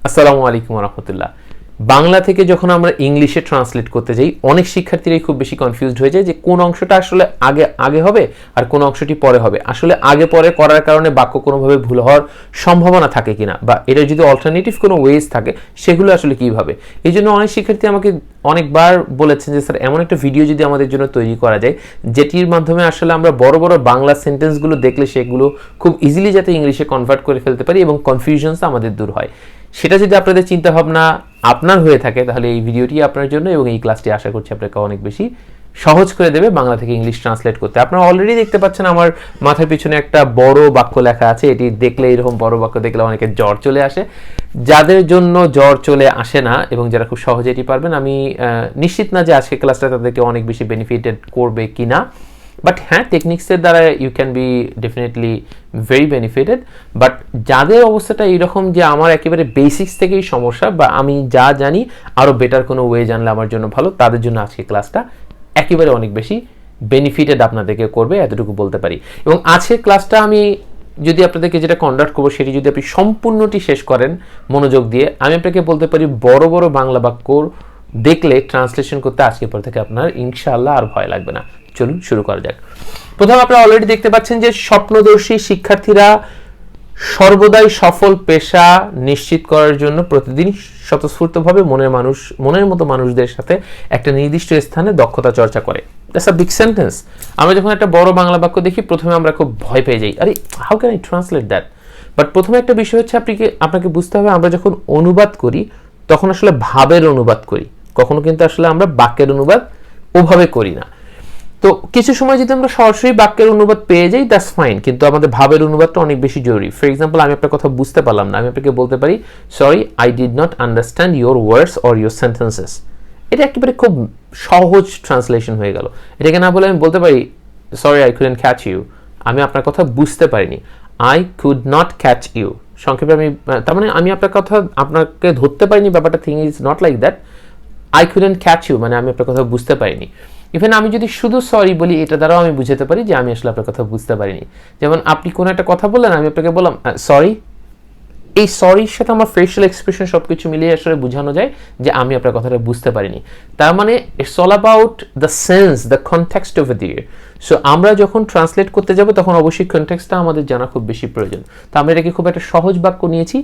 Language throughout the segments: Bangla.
আসসালামু আলাইকুম রহমতুল্লাহ। বাংলা থেকে যখন আমরা ইংলিশে ট্রান্সলেট করতে যাই, অনেক শিক্ষার্থীরাই খুব বেশি কনফিউজড হয়ে যায় যে কোন অংশটা আসলে আগে আগে হবে আর কোন অংশটি পরে হবে। আসলে আগে পরে করার কারণে বাক্য কোনোভাবে ভুল হওয়ার সম্ভাবনা থাকে কিনা, বা এটা যদি অল্টারনেটিভ কোনো ওয়েজ থাকে সেগুলো আসলে কীভাবে। এই জন্য অনেক শিক্ষার্থী আমাকে অনেকবার বলেছেন যে স্যার এমন একটা ভিডিও যদি আমাদের জন্য তৈরি করা যায় যেটির মাধ্যমে আসলে আমরা বড় বড় বাংলা সেন্টেন্সগুলো দেখলে সেগুলো খুব ইজিলি যাতে ইংলিশে কনভার্ট করে ফেলতে পারি এবং কনফিউশনস আমাদের দূর হয়। সেটা যদি আপনাদের চিন্তাভাবনা আপনার হয়ে থাকে তাহলে এই ভিডিওটি আপনার জন্য, এবং এই ক্লাসটি আশা করছি আপনাকে অনেক বেশি সহজ করে দেবে বাংলা থেকে ইংলিশ ট্রান্সলেট করতে। আপনারা অলরেডি দেখতে পাচ্ছেন আমার মাথার পিছনে একটা বড় বাক্য লেখা আছে। এটি দেখলে, এরকম বড় বাক্য দেখলে অনেকের জ্বর চলে আসে। যাদের জন্য জ্বর চলে আসে না এবং যারা খুব সহজে এটি পারবেন, আমি নিশ্চিত না যে আজকে ক্লাসটা তাদেরকে অনেক বেশি বেনিফিটেড করবে কিনা, বাট হ্যাঁ, টেকনিক্সের দ্বারা you can be definitely very benefited. But যাদের অবস্থাটা এইরকম যে আমার একেবারে বেসিক্স থেকেই সমস্যা, বা আমি যা জানি আরও বেটার কোনো ওয়ে জানলে আমার জন্য ভালো, তাদের জন্য আজকে ক্লাসটা একেবারে অনেক বেশি বেনিফিটেড আপনাদেরকে করবে, এতটুকু বলতে পারি। এবং আজকের ক্লাসটা আমি যদি আপনাদেরকে যেটা কন্ডাক্ট করবো সেটি যদি আপনি সম্পূর্ণটি শেষ করেন মনোযোগ দিয়ে, আমি আপনাকে বলতে পারি বড় বড় বাংলা বাক্য দেখলে ট্রান্সলেশন করতে আজকের পর থেকে আপনার ইনশাআল্লাহ আর ভয় লাগবে না। চলুন শুরু করা যাক। প্রথমে আপনারা অলরেডি দেখতে পাচ্ছেন যে স্বপ্নদর্শী শিক্ষার্থীরা সর্বদাই সফল পেশা নিশ্চিত করার জন্য প্রতিদিন স্বতঃস্ফূর্তভাবে মনের মতো মানুষদের সাথে একটা নির্দিষ্ট স্থানে দক্ষতা চর্চা করে। That's a big sentence. আমরা যখন একটা বড় বাংলা বাক্য দেখি প্রথমে আমরা খুব ভয় পেয়ে যাই, আরে how can I translate that. But প্রথমে একটা বিষয় হচ্ছে আপনাকে বুঝতে হবে, আমরা যখন অনুবাদ করি তখন আসলে ভাবের অনুবাদ করি, কখনো কিন্তু আসলে আমরা বাক্যের অনুবাদ ওভাবে করি না। তো কিছু সময় যদি আমরা সরাসরি বাক্যের অনুবাদ পেয়ে যাই দ্যাটস ফাইন, কিন্তু আমাদের ভাবের অনুবাদটা অনেক বেশি জরুরি। ফর এক্সাম্পল, আমি আপনার কথা বুঝতে পারলাম না, আমি আপনাকে বলতে পারি sorry I did not understand your words or your sentences. এটা একেবারে খুব সহজ ট্রান্সলেশন হয়ে গেল। এটাকে না বলে আমি বলতে পারি sorry I couldn't catch you, আমি আপনার কথা বুঝতে পারিনি। I could not catch you, সংক্ষেপে আমি, তার মানে আমি আপনাকে ধরতে পারিনি। ব্যাপারটা thing is not like that. I couldn't catch you মানে আমি আপনার কথা বুঝতে পারিনি। ইভেন আমি যদি শুধু সরি বলি, এটা দ্বারাও আমি বুঝতে পারি যে আমি আসলে আপনার কথা বুঝতে পারিনি। যেমন আপনি কোনো একটা কথা বললেন, আমি আপনাকে বললাম সরি, এই সরির সাথে আমার ফেশিয়াল এক্সপ্রেশন সবকিছু মিলিয়ে আসলে বোঝানো যায় যে আমি আপনার কথাটা বুঝতে পারিনি। তার মানে it's all about the sense, the context of দিয়ে। সো আমরা যখন ট্রান্সলেট করতে যাব তখন অবশ্যই কনটেক্সটটা আমাদের জানা খুব বেশি প্রয়োজন। তো আমরা এটাকে খুব একটা সহজ বাক্য নিয়েছি,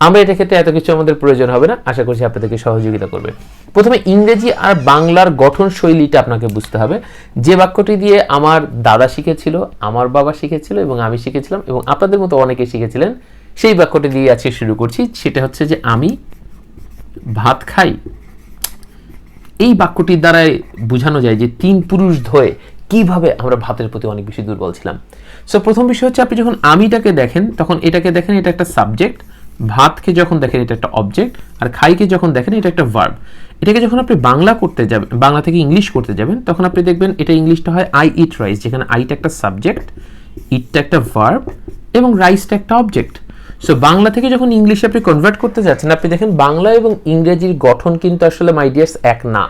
আমরা এটা ক্ষেত্রে এত কিছু আমাদের প্রয়োজন হবে না, আশা করছি আপনাদেরকে সহযোগিতা করবে। প্রথমে ইংরেজি আর বাংলার গঠন শৈলীটা আপনাকে বুঝতে হবে। যে বাক্যটি দিয়ে আমার দাদা শিখেছিল, আমার বাবা শিখেছিল এবং আমি শিখেছিলাম এবং আপনাদের মতো অনেকে শিখেছিলেন, সেই বাক্যটি দিয়ে আজকে শুরু করছি। সেটা হচ্ছে যে আমি ভাত খাই। এই বাক্যটির দ্বারাই বোঝানো যায় যে 3 পুরুষ ধরে কিভাবে আমরা ভাতের প্রতি অনেক বেশি দুর্বল ছিলাম। সো প্রথম বিষয় হচ্ছে, আপনি যখন আমিটাকে দেখেন তখন এটাকে দেখেন এটা একটা সাবজেক্ট, ভাতকে যখন দেখেন এটা একটা অবজেক্ট, আর খাইকে যখন দেখেন এটা একটা ভার্ব। এটাকে যখন আপনি বাংলা করতে যাবেন, বাংলা থেকে ইংলিশ করতে যাবেন, তখন আপনি দেখবেন এটা ইংলিশটা হয় আই ইট রাইস, যেখানে আইটা একটা সাবজেক্ট, ইটটা একটা ভার্ব এবং রাইসটা একটা অবজেক্ট। সো বাংলা থেকে যখন ইংলিশে আপনি কনভার্ট করতে যাচ্ছেন, আপনি দেখেন বাংলা এবং ইংরেজির গঠন কিন্তু আসলে মাই ডিয়ার্স এক না।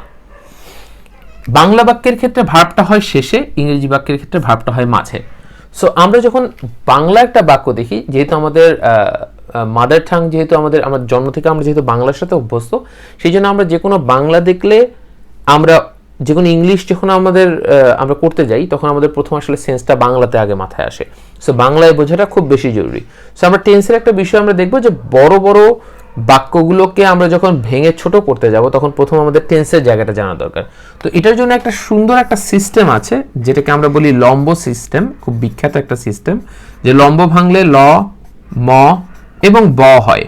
বাংলা বাক্যের ক্ষেত্রে ভার্বটা হয় শেষে, ইংরেজি বাক্যের ক্ষেত্রে ভার্বটা হয় মাঝে। সো আমরা যখন বাংলা একটা বাক্য দেখি, যেহেতু আমাদের মাদার টাং, যেহেতু আমার জন্ম থেকে আমরা যেহেতু বাংলার সাথে অভ্যস্ত, সেই জন্য আমরা যে কোনো বাংলা দেখলে, আমরা যে কোনো ইংলিশ যখন আমরা করতে যাই তখন আমাদের প্রথম আসলে সেন্সটা বাংলাতে আগে মাথায় আসে। সো বাংলায় বোঝাটা খুব বেশি জরুরি। সো আমরা টেন্সের একটা বিষয় আমরা দেখবো যে বড় বড় বাক্যগুলোকে আমরা যখন ভেঙে ছোট করতে যাব তখন প্রথম আমাদের টেন্সের জায়গাটা জানা দরকার। তো এটার জন্য একটা সুন্দর একটা সিস্টেম আছে যেটাকে আমরা বলি লম্ব সিস্টেম, খুব বিখ্যাত একটা সিস্টেম, যে লম্ব ভাঙলে ল, ম এবং ব হয়।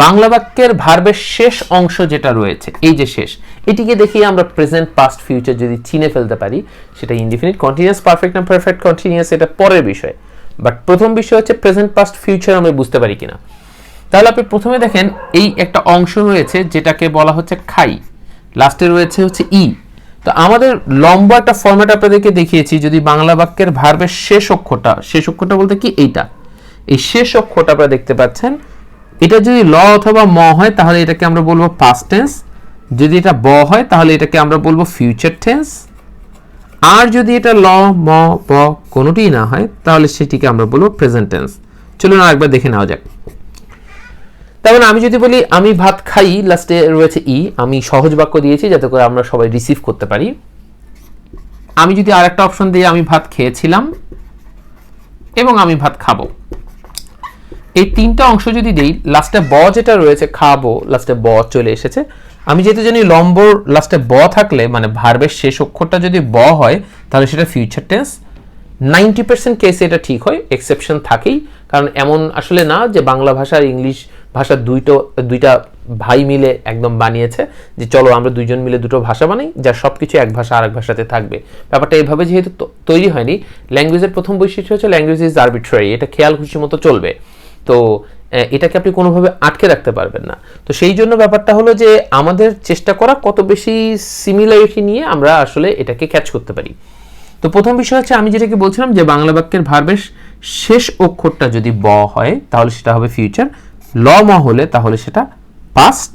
বাংলা বাক্যের ভার্বের শেষ অংশ যেটা রয়েছে, এই যে শেষ, এটিকে দেখিয়ে আমরা প্রেজেন্ট, পাস্ট, ফিউচার যদি চিনে ফেলতে পারি, সেটা ইনডিফিনিট, কন্টিনিউয়াস, পারফেক্ট না পারফেক্ট কন্টিনিউয়াস, এটা পরের বিষয়। বাট প্রথম বিষয় হচ্ছে প্রেজেন্ট, পাস্ট, ফিউচার আমরা বুঝতে পারি কিনা। তাহলে আপনি প্রথমে দেখেন এই একটা অংশ রয়েছে যেটাকে বলা হচ্ছে খাই, লাস্টে রয়েছে হচ্ছে ই। তো আমাদের লম্বা একটা ফরম্যাট আপনাদেরকে দেখিয়েছি। যদি বাংলা বাক্যের ভার্বের শেষ অক্ষরটা বলতে কি এইটা, এই শেষ অক্ষরটা আপনারা দেখতে পাচ্ছেন, এটা যদি ল অথবা ম হয় তাহলে এটাকে আমরা বলবো পাস্ট টেন্স, যদি এটা ব হয় তাহলে এটাকে আমরা বলবো ফিউচার টেন্স, আর যদি এটা ল, ম, ব কোনোটিই না হয় তাহলে সেটিকে আমরা বলবো প্রেজেন্ট টেন্স। চলুন আরেকবার দেখে নেওয়া যাক। তার মানে আমি যদি বলি আমি ভাত খাই, লাস্টে রয়েছে ই, আমি সহজ বাক্য দিয়েছি যাতে করে আমরা সবাই রিসিভ করতে পারি। আমি যদি আরেকটা অপশন দিই, আমি ভাত খেয়েছিলাম এবং আমি ভাত খাবো, এই তিনটা অংশ যদি দেই, লাস্টে ব যেটা রয়েছে খাবো, লাস্টে ব চলে এসেছে। আমি যেহেতু জানি লম্বর লাস্টে ব থাকলে মানে ভার্বের শেষ অক্ষরটা যদি ব হয় তাহলে সেটা ফিউচার টেন্স। 90% কেসে এটা ঠিক হয়, এক্সেপশন থাকেই, কারণ এমন আসলে না যে বাংলা ভাষা আর ইংলিশ ভাষা দুইটা ভাই মিলে একদম বানিয়েছে যে চলো আমরা দুইজন মিলে দুটো ভাষা বানাই যা সবকিছু এক ভাষা আরেক ভাষাতে থাকবে। ব্যাপারটা এইভাবে যেহেতু তৈরি হয়নি, ল্যাঙ্গুয়েজের প্রথম বৈশিষ্ট্য হচ্ছে ল্যাঙ্গুয়েজ ইজ আরবিট্রারি, এটা খেয়াল খুশি মতো চলবে, তো এটাকে আপনি কোনোভাবে আটকে রাখতে পারবেন না। তো সেই জন্য ব্যাপারটা হলো যে আমাদের চেষ্টা করা কত বেশি সিমিলারিটি নিয়ে আমরা আসলে এটাকে ক্যাচ করতে পারি। তো প্রথম বিষয় হচ্ছে আমি যেটাকে বলছিলাম যে বাংলা বাক্যের ভার্বের শেষ অক্ষরটা যদি ব হয় তাহলে সেটা হবে ফিউচার, ল ম হলে তাহলে সেটা পাস্ট,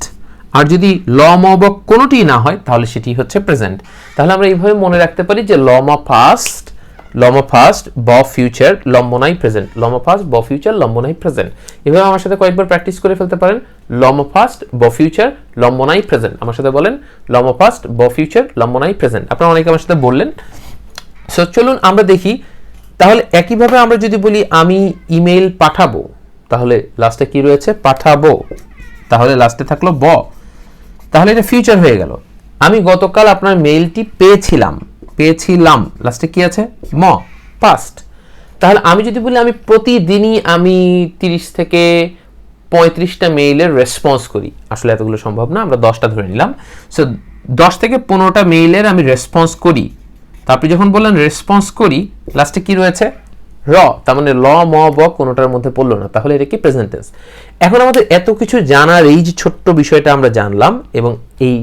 আর যদি ল ম ব কোনোটি না হয় তাহলে সেটি হচ্ছে প্রেজেন্ট। তাহলে আমরা এইভাবে মনে রাখতে পারি যে ল ম পাস্ট, লম্ব ফার্স্ট, ব ফিউচার, লম্ব নাই প্রেজেন্ট, লম্ব ফার্স্ট, ব ফিউচার, লম্ব নাই প্রেজেন্ট। এভাবে আমার সাথে কয়েকবার প্র্যাকটিস করে ফেলতে পারেন। লম্ব ফার্স্ট, ব ফিউচার, লম্ব নাই প্রেজেন্ট। আমার সাথে বলেন লম্ব ফার্স্ট, ব ফিউচার, লম্ব নাই প্রেজেন্ট। আপনারা অনেকে আমার সাথে বললেন। সো চলুন আমরা দেখি, তাহলে একইভাবে আমরা যদি বলি আমি ইমেল পাঠাবো, তাহলে লাস্টে কি রয়েছে? পাঠাবো, তাহলে লাস্টে থাকলো ব, তাহলে এটা ফিউচার হয়ে গেল। আমি গতকাল আপনার মেইলটি পেয়েছিলাম, লাস্টে কি আছে? ম, পাস্ট। তাহলে আমি যদি বলি আমি প্রতিদিনই আমি 30 থেকে 35টা মেইলের রেসপন্স করি, আসলে এতগুলো সম্ভব না, আমরা 10টা ধরে নিলাম। সো 10 থেকে 15টা মেইলের আমি রেসপন্স করি। তো আপনি যখন বললেন রেসপন্স করি, লাস্টে কি রয়েছে? র, তার মানে ল ম ব কোনোটার মধ্যে পড়লো না, তাহলে এটা কি প্রেজেন্ট টেন্স। এখন আমাদের এত কিছু জানার এই যে ছোট্ট বিষয়টা আমরা জানলাম, এবং এই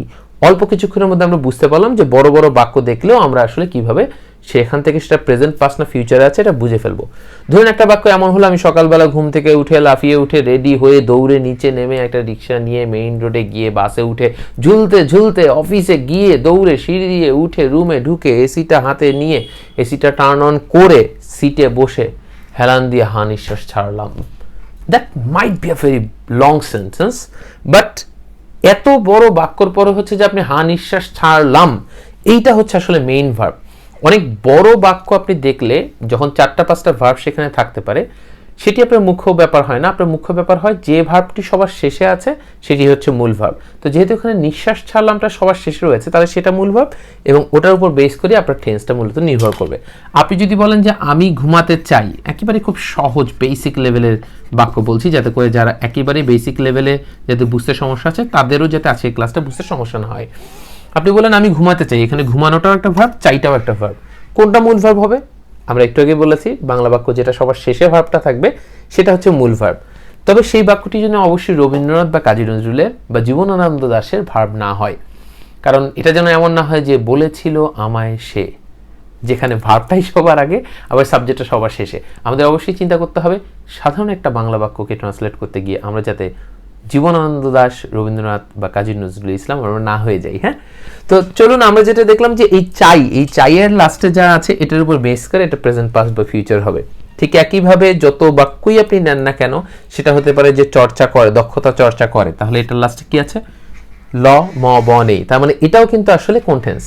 অল্প কিছুক্ষণের মধ্যে আমরা বুঝতে পারলাম যে বড় বড় বাক্য দেখলেও আমরা আসলে কিভাবে সেখান থেকে সেটা প্রেজেন্ট পাস্ট না ফিউচারে আছে এটা বুঝে ফেলবো। ধরুন একটা বাক্য এমন হলো, আমি সকালবেলা ঘুম থেকে উঠে লাফিয়ে উঠে রেডি হয়ে দৌড়ে নিচে নেমে একটা রিক্সা নিয়ে মেইন রোডে গিয়ে বাসে উঠে ঝুলতে ঝুলতে অফিসে গিয়ে দৌড়ে সিঁড়ি দিয়ে উঠে রুমে ঢুকে এসিটা হাতে নিয়ে এসিটা টার্ন অন করে সিটে বসে হেলান দিয়ে হা নিঃশ্বাস ছাড়লাম। That might be a very long sentence, but এত বড় বাক্যর পরে হচ্ছে যে আপনি হা নিঃশ্বাস ছাড়লাম, এইটা হচ্ছে আসলে মেইন ভার্ব। অনেক বড় বাক্য আপনি দেখলে যখন 4টা-5টা ভার্ব সেখানে থাকতে পারে, সেটি আপনার মুখ্য ব্যাপার হয় না। আপনার মুখ্য ব্যাপার হয় যে ভার্বটি সবার শেষে আছে সেটি হচ্ছে মূল ভার্ব। তো যেহেতু এখানে নিঃশ্বাস ছাড়লামটা সবার শেষে রয়েছে, তাহলে সেটা মূল ভার্ব, এবং ওটার উপর বেস করে আপনার টেন্সটা মূলত নির্ভর করবে। আপনি যদি বলেন যে আমি ঘুমাতে চাই, একেবারে খুব সহজ বেসিক লেভেলের বাক্য বলছি, যাতে করে যারা একেবারে বেসিক লেভেলে যাতে বুঝতে সমস্যা আছে তাদেরও যাতে আজকে ক্লাসটা বুঝতে সমস্যা না হয়। আপনি বলেন আমি ঘুমাতে চাই, এখানে ঘুমানোটাও একটা ভার্ব, চাইটাও একটা ভার্ব। কোনটা মূল ভার্ব হবে? আমরা একটু আগে বলেছি বাংলা বাক্য যেটা সবার শেষে ভার্বটা থাকবে সেটা হচ্ছে মূল ভার্ব। তবে সেই বাক্যটি যেন অবশ্যই রবীন্দ্রনাথ বা কাজী নজরুলের বা জীবনানন্দ দাশের ভার্ব না হয়, কারণ এটা যেন এমন না হয় যে বলেছিল আমায় সে, যেখানে ভার্বটাই সবার আগে আবার সাবজেক্টটা সবার শেষে। আমাদের অবশ্যই চিন্তা করতে হবে সাধারণ একটা বাংলা বাক্যকে ট্রান্সলেট করতে গিয়ে আমরা যাতে জীবনানন্দ দাশ, রবীন্দ্রনাথ বা কাজী নজরুল ইসলাম আমরা না হয়ে যাই। হ্যাঁ, তো চলুন আমরা যেটা দেখলাম যে এই চাইয়ের লাস্টে যা আছে এটার উপর বেস করে এটা প্রেজেন্ট পাস্ট বা ফিউচার হবে। ঠিক একইভাবে যত বাক্যই আপনি নেন না কেন, সেটা হতে পারে যে চর্চা করে, দক্ষতা চর্চা করে, তাহলে এটার লাস্টে কি আছে? ল ম ব নেই, তার মানে এটাও কিন্তু আসলে কোন টেন্স?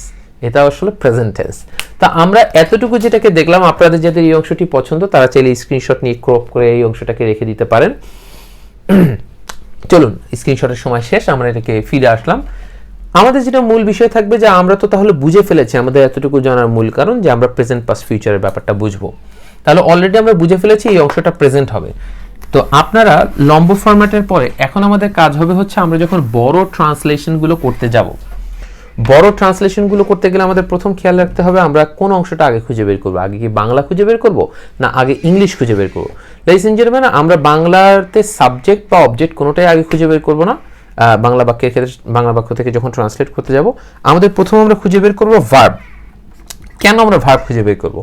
এটা আসলে প্রেজেন্ট টেন্স। তা আমরা এতটুকু যেটাকে দেখলাম, আপনাদের যাদের এই অংশটি পছন্দ তারা চাইলে স্ক্রিনশট নিয়ে ক্রপ করে এই অংশটাকে রেখে দিতে পারেন। চলুন, স্ক্রিনশটের সময় শেষ, আমরা এটাকে ফিরে আসলাম। আমাদের যেটা মূল বিষয় থাকবে যে আমরা তো তাহলে বুঝে ফেলেছি আমাদের এতটুকু জানার মূল কারণ যে আমরা প্রেজেন্ট পাস্ট ফিউচারের ব্যাপারটা বুঝবো। তাহলে অলরেডি আমরা বুঝে ফেলেছি এই অংশটা প্রেজেন্ট হবে। তো আপনারা লম্ব ফরম্যাটের পরে এখন আমাদের কাজ হবে হচ্ছে আমরা যখন বড় ট্রান্সলেশনগুলো করতে যাব, বড় ট্রান্সলেশনগুলো করতে গেলে আমাদের প্রথম খেয়াল রাখতে হবে আমরা কোন অংশটা আগে খুঁজে বের করবো। আগে কি বাংলা খুঁজে বের করবো না আগে ইংলিশ খুঁজে বের করবো? লadies and gentlemen, আমরা বাংলাতে সাবজেক্ট বা অবজেক্ট কোনোটাই আগে খুঁজে বের করবো না। বাংলা বাক্যের ক্ষেত্রে বাংলা বাক্য থেকে যখন ট্রান্সলেট করতে যাব আমাদের প্রথম আমরা খুঁজে বের করবো ভার্ব। কেন আমরা ভার্ব খুঁজে বের করবো?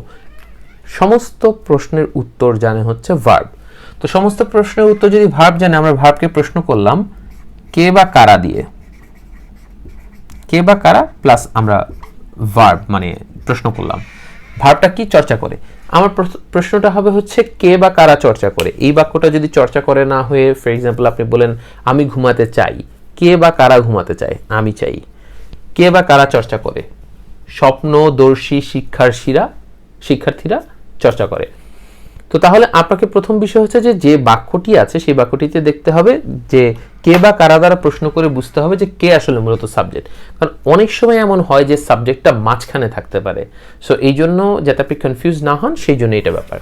সমস্ত প্রশ্নের উত্তর জানে হচ্ছে ভার্ব। তো সমস্ত প্রশ্নের উত্তর যদি ভার্ব জানে, আমরা ভার্বকে প্রশ্ন করলাম কে বা কারা দিয়ে, কে বা কারা প্লাস আমরা ভার্ব মানে প্রশ্ন করলাম। ভার্বটা কি? চর্চা করে। আমার প্রশ্নটা হবে হচ্ছে কে বা কারা চর্চা করে। এই বাক্যটা যদি চর্চা করে না হয়ে ফর এক্সাম্পল আপনি বলেন আমি ঘুমাতে চাই, কে বা কারা ঘুমাতে চায়? আমি চাই। কে বা কারা চর্চা করে? স্বপ্নদর্শী শিক্ষার্থীরা চর্চা করে। তো তাহলে আপনাকে প্রথম বিষয় হচ্ছে যে বাক্যটি আছে সেই বাক্যটিতে দেখতে হবে যে কে বা কারা দ্বারা প্রশ্ন করে বুঝতে হবে যে কে আসলে মূলত সাবজেক্ট। কারণ অনেক সময় এমন হয় যে সাবজেক্টটা মাঝখানে থাকতে পারে, সো এই জন্য যাতে আপনি কনফিউজ না হন সেই জন্য এটা ব্যাপার।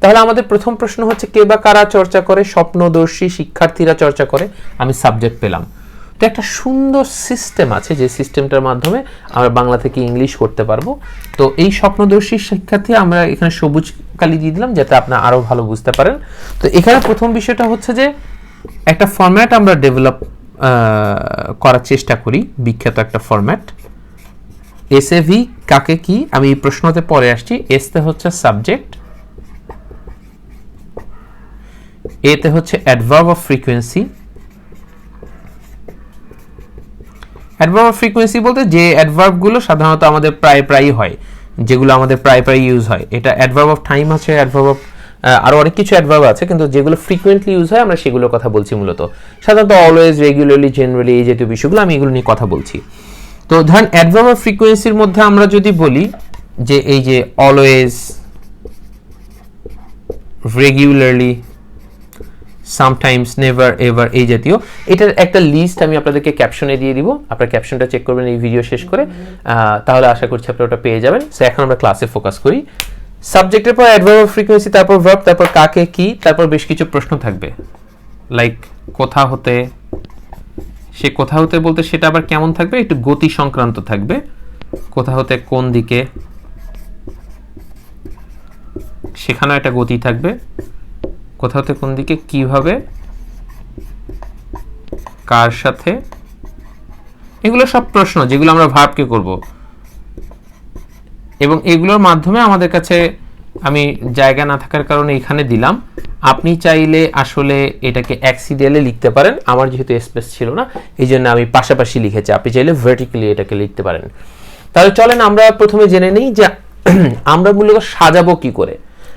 তাহলে আমাদের প্রথম প্রশ্ন হচ্ছে কে বা কারা চর্চা করে? স্বপ্নদর্শী শিক্ষার্থীরা চর্চা করে। আমি সাবজেক্ট পেলাম। তো একটা সুন্দর সিস্টেম আছে যে সিস্টেমটার মাধ্যমে আমরা বাংলা থেকে ইংলিশ করতে পারবো। তো এই স্বপ্নদর্শী শিক্ষার্থী আমরা এখানে সবুজ কালি দিয়ে দিলাম যাতে আপনি আরো ভালো বুঝতে পারেন। তো এখানে প্রথম বিষয়টা হচ্ছে যে একটা ফরম্যাট আমরা ডেভেলপ করার চেষ্টা করি, বিখ্যাত একটা ফরম্যাট। এসএভি কাকে কি, আমি এই প্রশ্নতে পরে আসছি। এসতে হচ্ছে সাবজেক্ট, এতে হচ্ছে adverb of frequency. Adverb of frequency বলতে যে অ্যাডভার্বগুলো সাধারণত আমাদের প্রায়ই হয়, যেগুলো আমাদের প্রায় ইউজ হয়। এটা অ্যাডভার্ব অফ টাইম আছে, অ্যাডভার্ব অফ আরও অনেক কিছু অ্যাডভার্ব আছে, কিন্তু যেগুলো ফ্রিকুয়েন্টলি ইউজ হয় আমরা সেগুলোর কথা বলছি মূলত। সাধারণত অলওয়েজ, রেগুলারলি, জেনারেলি এই জাতীয় বিষয়গুলো আমি এগুলো নিয়ে কথা বলছি। তো ধরেন অ্যাডভার্ব অফ ফ্রিকোয়েন্সির মধ্যে আমরা যদি বলি যে এই যে always, regularly, sometimes, never, ever এই জাতীয়, এটার একটা লিস্ট আমি আপনাদেরকে ক্যাপশনে দিয়ে দিব। আপনার ক্যাপশনটা চেক করবেন এই ভিডিও শেষ করে, তাহলে আশা করছি আপনারা ওটা পেয়ে যাবেন। সো এখন আমরা ক্লাসে ফোকাস করি। সাবজেক্টের পর অ্যাডভার্ব অফ ফ্রিকোয়েন্সি, তারপর ভার্ব, তারপর কাকে কি, তারপর বেশ কিছু প্রশ্ন থাকবে লাইক কোথা হতে। সে কোথা হতে বলতে সেটা আবার কেমন থাকবে? একটু গতি সংক্রান্ত থাকবে। কোথা হতে কোন দিকে, সেখানেও একটা গতি থাকবে। কোথা হতে কোন দিকে, কিভাবে, কার সাথে, এগুলো সব প্রশ্ন যেগুলো আমরা ভার্বকে করব, এবং এগুলোর মাধ্যমে আমাদের কাছে, আমি জায়গা না থাকার কারণে এখানে দিলাম, আপনি চাইলে আসলে এটাকে অ্যাক্সিডিয়ালে লিখতে পারেন। আমার যেহেতু স্পেস ছিল না এই জন্য আমি পাশাপাশি লিখেছি, আপনি চাইলে ভার্টিক্যালি এটাকে লিখতে পারেন। তাহলে চলেন আমরা প্রথমে জেনে নিই যে আমরা মূলত সাজাবো কি করে।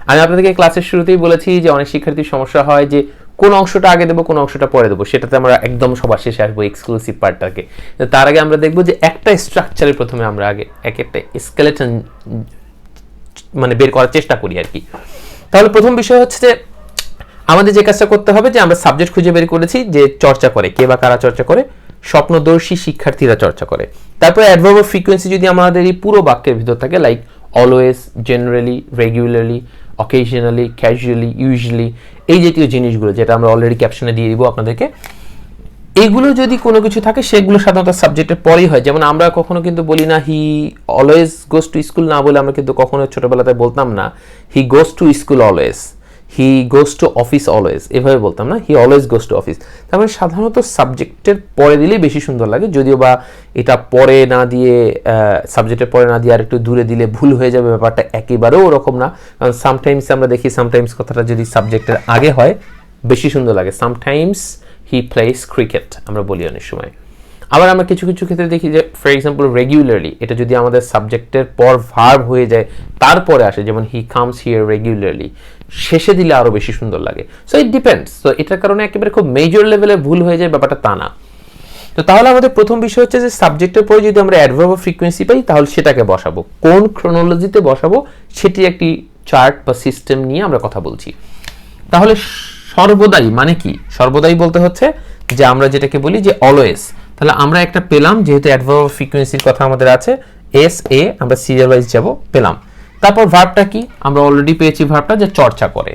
আমি আপনাদেরকে ক্লাসের শুরুতেই বলেছি যে অনেক শিক্ষার্থীর সমস্যা হয় যে কোন অংশটা আগে দেবো কোন অংশটা পরে দেবো, সেটাতে আমরা একদম সবার শেষে আসবো এক্সক্লুসিভ পার্টটাকে। তার আগে আমরা দেখবো যে একটা স্ট্রাকচারে প্রথমে আমরা আগে একটা স্কেলেটন মানে বের করার চেষ্টা করি আর কি। তাহলে প্রথম বিষয় হচ্ছে যে আমাদের যে কাজটা করতে হবে যে আমরা সাবজেক্ট খুঁজে বের করেছি যে চর্চা করে, কে বা কারা চর্চা করে? স্বপ্নদর্শী শিক্ষার্থীরা চর্চা করে। তারপরে অ্যাডভার্ব অফ ফ্রিকোয়েন্সি যদি আমাদের এই পুরো বাক্যের ভিতর থাকে like always, generally, regularly, occasionally, casually, usually, এই জাতীয় জিনিসগুলো যেটা আমরা অলরেডি ক্যাপশনে দিয়ে দিব আপনাদেরকে, এগুলো যদি কোনো কিছু থাকে সেগুলো সাধারণত সাবজেক্টের পরেই হয়। যেমন আমরা কখনো কিন্তু বলি না he always goes to school, না বলে আমরা কিন্তু কখনো ছোটবেলাতে বলতাম না he goes to school always, he goes to office always, এভাবে বলতাম না, he always goes to office. তার মানে সাধারণত সাবজেক্টের পরে দিলেই বেশি সুন্দর লাগে, যদিও বা এটা পরে না দিয়ে, সাবজেক্টের পরে না দিয়ে আর একটু দূরে দিলে ভুল হয়ে যাবে, ব্যাপারটা একেবারেও ওরকম না। কারণ সামটাইমস আমরা দেখি সামটাইমস কথাটা যদি সাবজেক্টের আগে হয় বেশি সুন্দর লাগে। সামটাইমস হি প্লেস ক্রিকেট আমরা বলি অনেক সময়। আবার আমরা কিছু কিছু ক্ষেত্রে দেখি যে ফর এক্সাম্পল রেগুলারলি, এটা যদি আমাদের সাবজেক্টের পর ভার্ব হয়ে যায় তারপরে আসে, যেমন হি কামস হিয়ার রেগুলারলি, শেষে দিলে আরো বেশি সুন্দর লাগে। So it depends. তো এটার কারণে একেবারে খুব মেজর লেভেলে ভুল হয়ে যায় ব্যাপারটা তা না। তো তাহলে আমাদের প্রথম বিষয় হচ্ছে যে সাবজেক্টের পরে যদি আমরা অ্যাডভার্ব অফ ফ্রিকোয়েন্সি পাই তাহলে সেটাকে বসাবো, কোন ক্রোনোলজিতে বসাবো সেটি একটি চার্ট বা সিস্টেম নিয়ে আমরা কথা বলছি। তাহলে সর্বদাই মানে কি? সর্বদাই বলতে হচ্ছে যে আমরা যেটাকে বলি যে অলওয়েজ। তাহলে আমরা একটা পেলাম, যেহেতু অ্যাডভার্ব অফ ফ্রিকোয়েন্সির কথা আমাদের আছে, এস এ, আমরা সিরিয়াল ওয়াইজ যাব, পেলাম। তারপর ভার্বটা কি? আমরা অলরেডি পেয়েছি ভার্বটা যে চর্চা করে,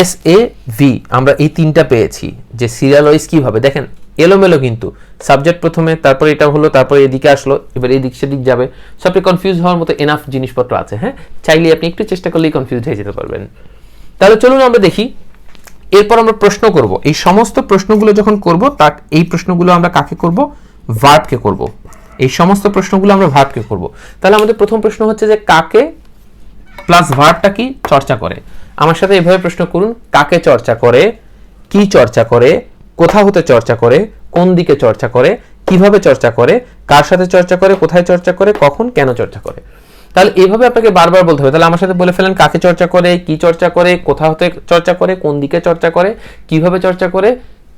এস এ ভি, আমরা এই তিনটা পেয়েছি। যে সিরিয়াল ওয়াইজ কিভাবে দেখেন এলোমেলো, কিন্তু সাবজেক্ট প্রথমে, তারপর এটা হলো, তারপর এদিকে আসলো, এবার এদিক সেদিক যাবে, সব কনফিউজ হওয়ার মতো এনাফ জিনিসপত্র আছে। হ্যাঁ, চাইলে আপনি একটু চেষ্টা করলেই কনফিউজ হয়ে যেতে পারবেন। তাহলে চলুন আমরা দেখি। এরপর আমরা প্রশ্ন করব। এই সমস্ত প্রশ্নগুলো যখন করব, তার এই প্রশ্নগুলো আমরা কাকে করব? ভার্বকে করব। এই সমস্ত প্রশ্নগুলো আমরা ভার্বকে করব। তাহলে আমাদের প্রথম প্রশ্ন হচ্ছে যে কাকে প্লাস ভার্বটা কি চর্চা করে। আমার সাথে এভাবে প্রশ্ন করুন, কাকে চর্চা করে, কি চর্চা করে, কোথা হতে চর্চা করে, কোন দিকে চর্চা করে, কিভাবে চর্চা করে, কার সাথে চর্চা করে, কোথায় চর্চা করে, কখন, কেন চর্চা করে। তাহলে এইভাবে আপনাকে বারবার বলতে হবে। তাহলে আমার সাথে বলে ফেলেন কাকে চর্চা করে, কি চর্চা করে, কোথা হতে চর্চা করে, কোন দিকে চর্চা করে, কিভাবে চর্চা করে,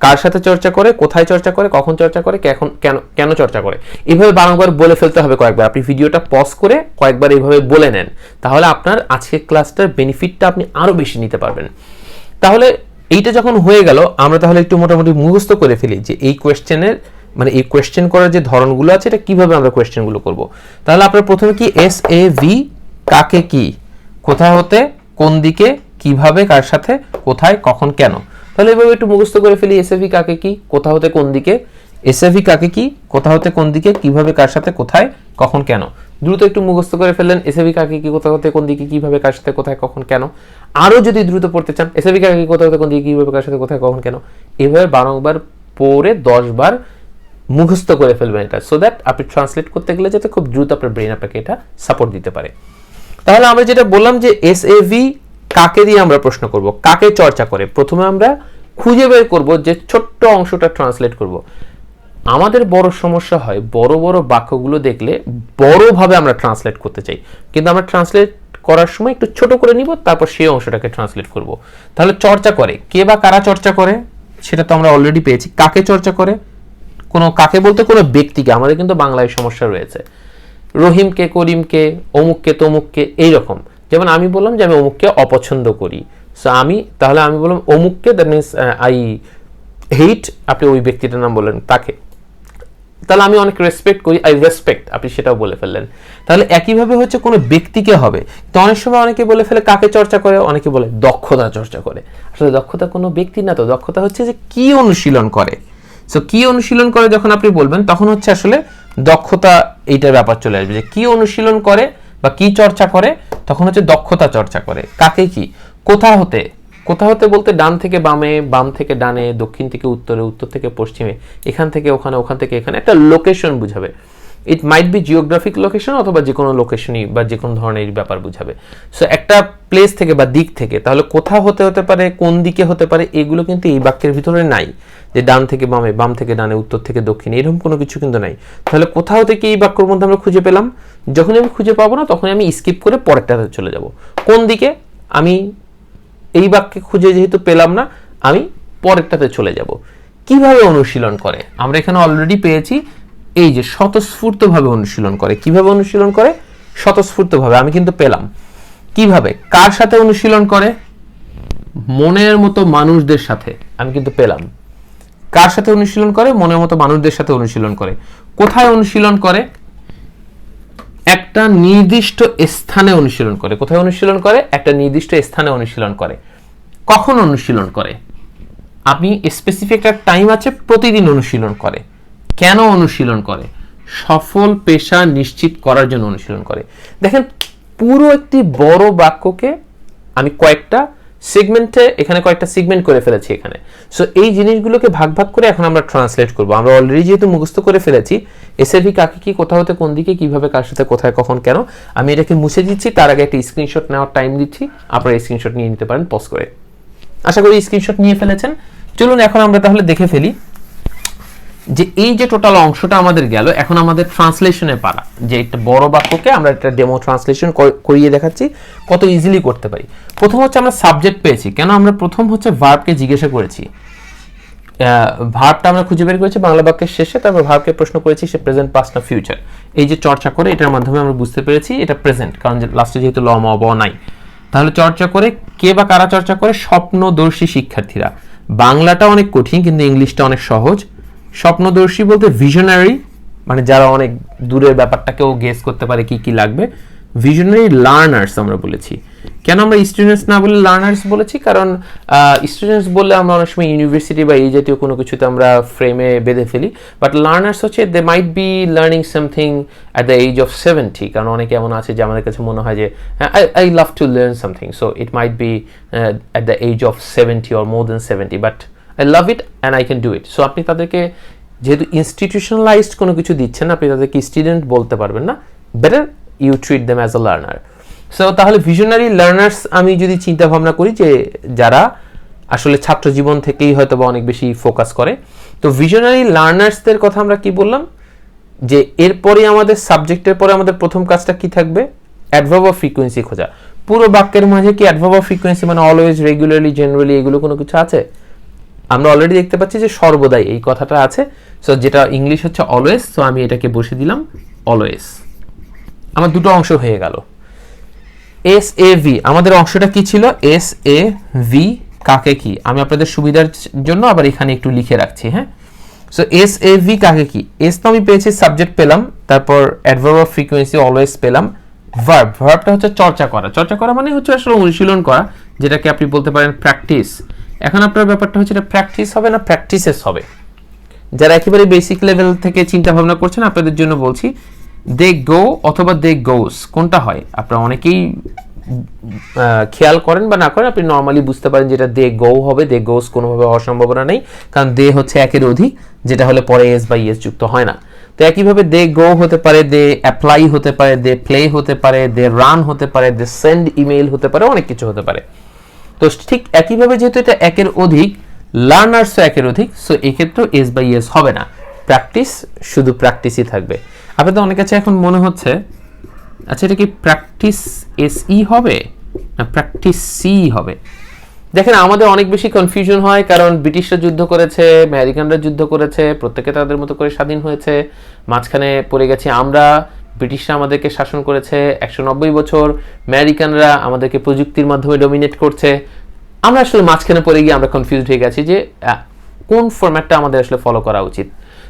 কার সাথে চর্চা করে, কোথায় চর্চা করে, কখন চর্চা করে, কেন কেন চর্চা করে, এইভাবে বারংবার বলে ফেলতে হবে কয়েকবার। আপনি ভিডিওটা পজ করে কয়েকবার এইভাবে বলে নেন, তাহলে আপনার আজকের ক্লাসটার বেনিফিটটা আপনি আরো বেশি নিতে পারবেন। তাহলে এইটা যখন হয়ে গেল, আমরা তাহলে একটু মোটামুটি মুখস্থ করে ফেলি যে এই কোয়েশ্চেনের মানে এই কোয়েশ্চেন করার যে ধরনগুলো আছে এটা কিভাবে আমরা কোয়েশ্চেনগুলো করব। তাহলে আপনার প্রথমে কি SAV কাকে কি, কোথা হতে, কোন দিকে, কিভাবে, কার সাথে, কোথায়, কখন, কেন। তাহলে এভাবে একটু মুখস্থ করে ফেলি। SAV কাকে কি, কোথা হতে কোন দিকে, SAV কাকে কি, কোথা হতে কোন দিকে, কিভাবে, কার সাথে, কোথায়, কখন, কেন। দ্রুত একটু মুখস্থ করে ফেললেন SAV কাকে কি, কোথা হতে কোন দিকে, কিভাবে, কার সাথে, কোথায়, কখন, কেন। আরো যদি দ্রুত পড়তে চান SAV কাকে কি, কোথা হতে কোন দিকে, কিভাবে, কার সাথে, কোথায়, কখন, কেন, এভাবে বারংবার পড়ে 10 বার মুখস্থ করে ফেলবেন এটা, সো দ্যাট আপনি ট্রান্সলেট করতে গেলে যাতে খুব দ্রুত আপনার ব্রেন আপনাকে এটা সাপোর্ট দিতে পারে। তাহলে আমরা যেটা বললাম যে SAV কাকে দিয়ে আমরা প্রশ্ন করব, কাকে চর্চা করে। প্রথমে আমরা খুঁজে বের করব যে ছোট্ট অংশটা ট্রান্সলেট করব। আমাদের বড় সমস্যা হয় বড় বড় বাক্যগুলো দেখলে বড়ভাবে আমরা ট্রান্সলেট করতে চাই, কিন্তু আমরা ট্রান্সলেট করার সময় একটু ছোট করে নিব, তারপর সেই অংশটাকে ট্রান্সলেট করব। তাহলে চর্চা করে কে বা কারা চর্চা করে সেটা তো আমরা অলরেডি পেয়েছি। কাকে চর্চা করে, কোনো কাকে বলতে কোনো ব্যক্তিকে, আমাদের কিন্তু বাংলায় সমস্যা রয়েছে, রহিমকে, করিমকে, অমুককে, তমুককে, এইরকম। যেমন আমি বললাম যে আমি অমুককে অপছন্দ করি, সো তাহলে আমি বললাম অমুককে, দ্যাট মিনস আই হেট, আপনি ওই ব্যক্তিটার নাম বললেন তাকে। তাহলে আমি অনেক রেসপেক্ট করি, আই রেসপেক্ট, আপনি সেটাও বলে ফেললেন। তাহলে একইভাবে হচ্ছে কোনো ব্যক্তিকে হবে। তো অনেক সময় অনেকে বলে ফেলে কাকে চর্চা করে, অনেকে বলে দক্ষতা চর্চা করে। আসলে দক্ষতা কোনো ব্যক্তি না, তো দক্ষতা হচ্ছে যে কি অনুশীলন করে। সো কি অনুশীলন করে যখন আপনি বলবেন তখন হচ্ছে আসলে দক্ষতা এইটার ব্যাপার চলে আসবে, যে কি অনুশীলন করে বা কি চর্চা করে, তখন হচ্ছে দক্ষতা চর্চা করে। কাকে কি, কোথা হতে, কোথা হতে বলতে ডান থেকে বামে, বাম থেকে ডানে, দক্ষিণ থেকে উত্তরে, উত্তর থেকে পশ্চিমে, এখান থেকে ওখানে, ওখান থেকে এখানে, একটা লোকেশন বুঝাবে। ইট মাইট বি জিওগ্রাফিক লোকেশন অথবা যে কোনো লোকেশনই বা যে কোনো ধরনের ব্যাপার বুঝাবে। সো একটা প্লেস থেকে বা দিক থেকে, তাহলে কোথা হতে হতে পারে, কোন দিকে হতে পারে, এগুলো কিন্তু এই বাক্যের ভিতরে নাই, যে ডান থেকে বামে, বাম থেকে ডানে, উত্তর থেকে দক্ষিণে, এরকম কোনো কিছু কিন্তু নাই। তাহলে কোথাও থেকে এই বাক্যের মধ্যে আমরা খুঁজে পেলাম। যখনই আমি খুঁজে পাবো না তখনই আমি স্কিপ করে পরেরটাতে চলে যাব। কোন দিকে, আমি এই বাক্যে খুঁজে যেহেতু পেলাম না, আমি পরেরটাতে চলে যাব। কিভাবে অনুশীলন করে, আমরা এখানে অলরেডি পেয়েছি, এই যে স্বতঃস্ফূর্তভাবে অনুশীলন করে। কিভাবে অনুশীলন করে, স্বতঃস্ফূর্তভাবে, আমি কিন্তু পেলাম। কিভাবে, কার সাথে অনুশীলন করে, মনের মতো মানুষদের সাথে, আমি কিন্তু পেলাম। কার সাথে অনুশীলন করে, মনের মতো মানুষদের সাথে অনুশীলন করে। কোথায় অনুশীলন করে, একটা নির্দিষ্ট স্থানে অনুশীলন করে। কোথায় অনুশীলন করে, একটা নির্দিষ্ট স্থানে অনুশীলন করে। কখন অনুশীলন করে, আপনি স্পেসিফিক একটা টাইম আছে, প্রতিদিন অনুশীলন করে। কেন অনুশীলন করে, সফল পেশা নিশ্চিত করার জন্য অনুশীলন করে। দেখেন পুরো একটি বড় বাক্যকে আমি কয়েকটা সেগমেন্টে, এখানে কয়েকটা সেগমেন্ট করে ফেলেছি এখানে। সো এই জিনিসগুলোকে ভাগ ভাগ করে এখন আমরা ট্রান্সলেট করব। আমরা অলরেডি যেহেতু মুখস্থ করে ফেলেছি SAV কাকে কি, কোথা হতে কোন দিকে, কিভাবে, কার সাথে, কোথায়, কখন, কেন, আমি এটাকে মুছে দিচ্ছি। তার আগে একটা স্ক্রিনশট নেওয়ার টাইম দিচ্ছি, আপনারা স্ক্রিনশট নিয়ে নিতে পারেন পজ করে। আশা করি স্ক্রিনশট নিয়ে ফেলেছেন। চলুন এখন আমরা তাহলে দেখে ফেলি যে এই যে টোটাল অংশটা আমাদের গেল, এখন আমাদের ট্রান্সলেশনে পারা, যে একটা বড় বাক্যকে আমরা একটা ডেমো ট্রান্সলেশন করিয়ে দেখাচ্ছি কত ইজিলি করতে পারি। প্রথম হচ্ছে আমরা সাবজেক্ট পেয়েছি, কেন আমরা প্রথম হচ্ছে ভার্বকে জিজ্ঞাসা করেছি, ভার্বটা আমরা খুঁজে বের করেছি বাংলা বাক্যের শেষে, তারপর ভার্বকে প্রশ্ন করেছি সে প্রেজেন্ট, পাস্ট না ফিউচার। এই যে চর্চা করে, এটার মাধ্যমে আমরা বুঝতে পেরেছি এটা প্রেজেন্ট, কারণ লাস্টে যেহেতু ল ম ব নাই। তাহলে চর্চা করে কে বা কারা চর্চা করে, স্বপ্নদর্শী শিক্ষার্থীরা। বাংলাটা অনেক কঠিন কিন্তু ইংলিশটা অনেক সহজ। স্বপ্নদর্শী বলতে ভিশনারি, মানে যারা অনেক দূরের ব্যাপারটাকেও গেস করতে পারে কি কি লাগবে। ভিশনারি লার্নার্স আমরা বলেছি। কেন আমরা স্টুডেন্টস না বলে লার্নার্স বলেছি, কারণ স্টুডেন্টস বললে আমরা অনেক সময় ইউনিভার্সিটি বা এই জাতীয় কোনো কিছুতে আমরা ফ্রেমে বেঁধে ফেলি, বাট লার্নার্স হচ্ছে they might be learning something at the age of 70, কারণ অনেকে এমন আছে যে আমাদের কাছে মনে হয় যে I love to learn something, so it might be at the age of 70 or more than 70, but I love it and I can do it. So আপনি তাদেরকে যেহেতু ইনস্টিটিউশনালাইজড কোনো কিছু দিচ্ছেন, আপনি তাদেরকে স্টুডেন্ট বলতে পারবেন না, better you treat them as a learner. So তাহলে ভিশনারি লার্নার্স আমি যদি চিন্তা ভাবনা করি যে যারা আসলে ছাত্র জীবন থেকেই হয়তো বা অনেক বেশি ফোকাস করে, তো ভিশনারি লার্নার্সদের কথা আমরা কি বললাম, যে এরপরে আমাদের সাবজেক্টের পরে আমাদের প্রথম কাজটা কি থাকবে, অ্যাডভার্ব অফ ফ্রিকোয়েন্সি খোঁজা। পুরো বাক্যের মাঝে কি অ্যাডভার্ব অফ ফ্রিকোয়েন্সি মানে অলওয়েজ, রেগুলারলি, জেনারেলি এগুলো কোনো কিছু আছে? আমরা অলরেডি দেখতে পাচ্ছি যে সর্বদাই এই কথাটা আছে। সো যেটা ইংলিশ হচ্ছে অলওয়েজ, সো আমি এটাকে বসে দিলাম অলওয়েজ। আমার দুটো অংশ হয়ে গেল। এস এ ভি, আমাদের অংশটা কি ছিল? এস এ ভি কাকে কি? আমি আপনাদের সুবিধার জন্য আবার এখানে একটু লিখে রাখছি, হ্যাঁ। সো এস এ ভি কাকে কি? এস তো আমি পেয়েছি, সাবজেক্ট পেলাম, তারপর অ্যাডভার্ব অফ ফ্রিকোয়েন্সি অলওয়েজ পেলাম, ভার্ব, ভার্বটা হচ্ছে চর্চা করা। চর্চা করা মানে হচ্ছে আসলে অনুশীলন করা, যেটাকে আপনি বলতে পারেন প্র্যাকটিস। এখন আপনার ব্যাপারটা হচ্ছে এটা প্র্যাকটিস হবে না প্র্যাকটিসেস হবে? যারা একেবারে বেসিক লেভেল থেকে চিন্তা ভাবনা করছেন আপনাদের জন্য বলছি, দে গো অথবা দে গোস কোনটা হয়? আপনারা অনেকেই খেয়াল করেন বা না করেন, আপনি নর্মালি বুঝতে পারেন যেটা দে গো হবে, দে গোস কোনোভাবে হওয়ার সম্ভাবনা নেই, কারণ দে হচ্ছে একের অধিক, যেটা হলে পরে এস বা ইএস যুক্ত হয় না। তো একইভাবে দে গো হতে পারে, দে অ্যাপ্লাই হতে পারে, দে প্লে হতে পারে, দে রান হতে পারে, দে সেন্ড ইমেইল হতে পারে, অনেক কিছু হতে পারে। তো ঠিক একইভাবে যেহেতু এটা একের অধিক, লার্নার্সও একের অধিক, সো এক্ষেত্রেও এস বাই এস হবে না, প্র্যাকটিস শুধু প্র্যাকটিসই থাকবে। আপনাদের অনেক কাছে এখন মনে হচ্ছে আচ্ছা এটা কি প্র্যাকটিস এস ই হবে না প্র্যাকটিস সি হবে? দেখেন আমাদের অনেক বেশি কনফিউশন হয়, কারণ ব্রিটিশরা যুদ্ধ করেছে, আমেরিকানরা যুদ্ধ করেছে, প্রত্যেকে তাদের মতো করে স্বাধীন হয়েছে, মাঝখানে পড়ে গেছি আমরা, ব্রিটিশরা আমাদেরকে শাসন করেছে 190 বছর, আমেরিকানরা আমাদেরকে প্রযুক্তির মাধ্যমে ডমিনেট করছে। আমরা আসলে মাঝখানে পড়ে গিয়ে আমরা কনফিউজড হয়ে গেছি যে কোন ফরম্যাটটা আমাদের আসলে ফলো করা উচিত।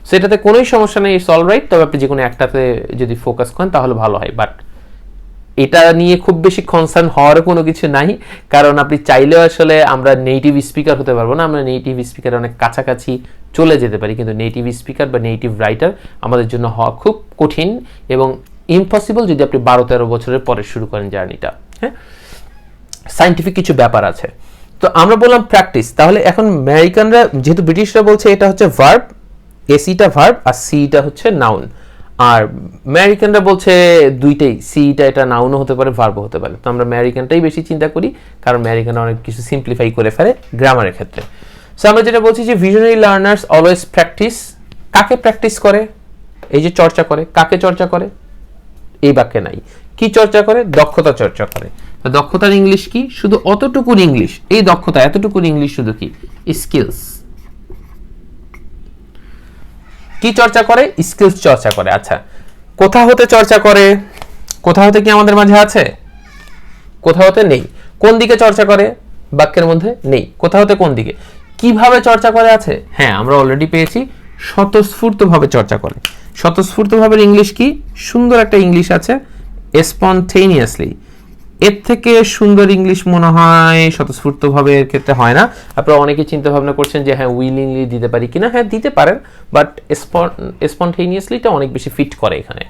সেটাতে কোনোই সমস্যা নেই, ইটস অল রাইট, তবে আপনি যে কোনো একটাতে যদি ফোকাস করেন তাহলে ভালো হয়। বাট এটা নিয়ে খুব বেশি কনসার্ন হওয়ার কোনো কিছু নাই, কারণ আপনি চাইলেও আসলে আমরা নেটিভ স্পিকার হতে পারবো না, আমরা নেটিভ স্পিকার অনেক কাছাকাছি চলে যেতে পারি, কিন্তু নেটিভ স্পিকার বা নেটিভ রাইটার আমাদের জন্য হওয়া খুব কঠিন এবং ইম্পসিবল যদি আপনি 12-13 বছরের পরে শুরু করেন জার্নিটা। হ্যাঁ, সায়েন্টিফিক কিছু ব্যাপার আছে। তো আমরা বললাম প্র্যাকটিস, তাহলে এখন আমেরিকানরা যেহেতু ব্রিটিশরা বলছে এটা হচ্ছে ভার্ব, এসিটা ভার্ব আর সিটা হচ্ছে নাউন, আর আমেরিকানরা বলছে দুইটাই, সিটা এটা নাউনও হতে পারে ভার্বও হতে পারে। তো আমরা আমেরিকানটাই বেশি চিন্তা করি, কারণ আমেরিকানরা অনেক কিছু সিম্পলিফাই করে ফেলে গ্রামারের ক্ষেত্রে। সো আমরা যেটা বলছি যে ভিশনারি লার্নার্স অলওয়েজ প্র্যাকটিস, কাকে প্র্যাকটিস করে? এই যে চর্চা করে, কাকে চর্চা করে? এই বাক্যে নাই। কি চর্চা করে? দক্ষতা চর্চা করে। তো দক্ষতার ইংলিশ কি? শুধু অতটুকুর ইংলিশ, এই দক্ষতা এতটুকুর ইংলিশ শুধু কি? স্কিলস। কি চর্চা করে? স্কিলস চর্চা করে। আচ্ছা, কোথা হতে চর্চা করে? কোথা হতে কি আমাদের মাঝে আছে? কোথা হতে নেই। কোন দিকে চর্চা করে? বাক্যের মধ্যে নেই। কোথা হতে কোন দিকে? কিভাবে চর্চা করে আছে? হ্যাঁ, আমরা অলরেডি পেয়েছি, স্বতঃস্ফূর্তভাবে চর্চা করে। স্বতঃস্ফূর্তভাবে ইংলিশ কি? সুন্দর একটা ইংলিশ আছে, স্পন্টেনিয়াসলি। এর থেকে সুন্দর ইংলিশ মনে হয় স্বতঃস্ফূর্তভাবে এর ক্ষেত্রে হয় না। আপনারা অনেকে চিন্তা ভাবনা করছেন যে হ্যাঁ উইলিংলি দিতে পারি কিনা। হ্যাঁ দিতে পারেন, বাট স্পন্টেনিয়াসলিটা অনেক বেশি ফিট করে এখানে।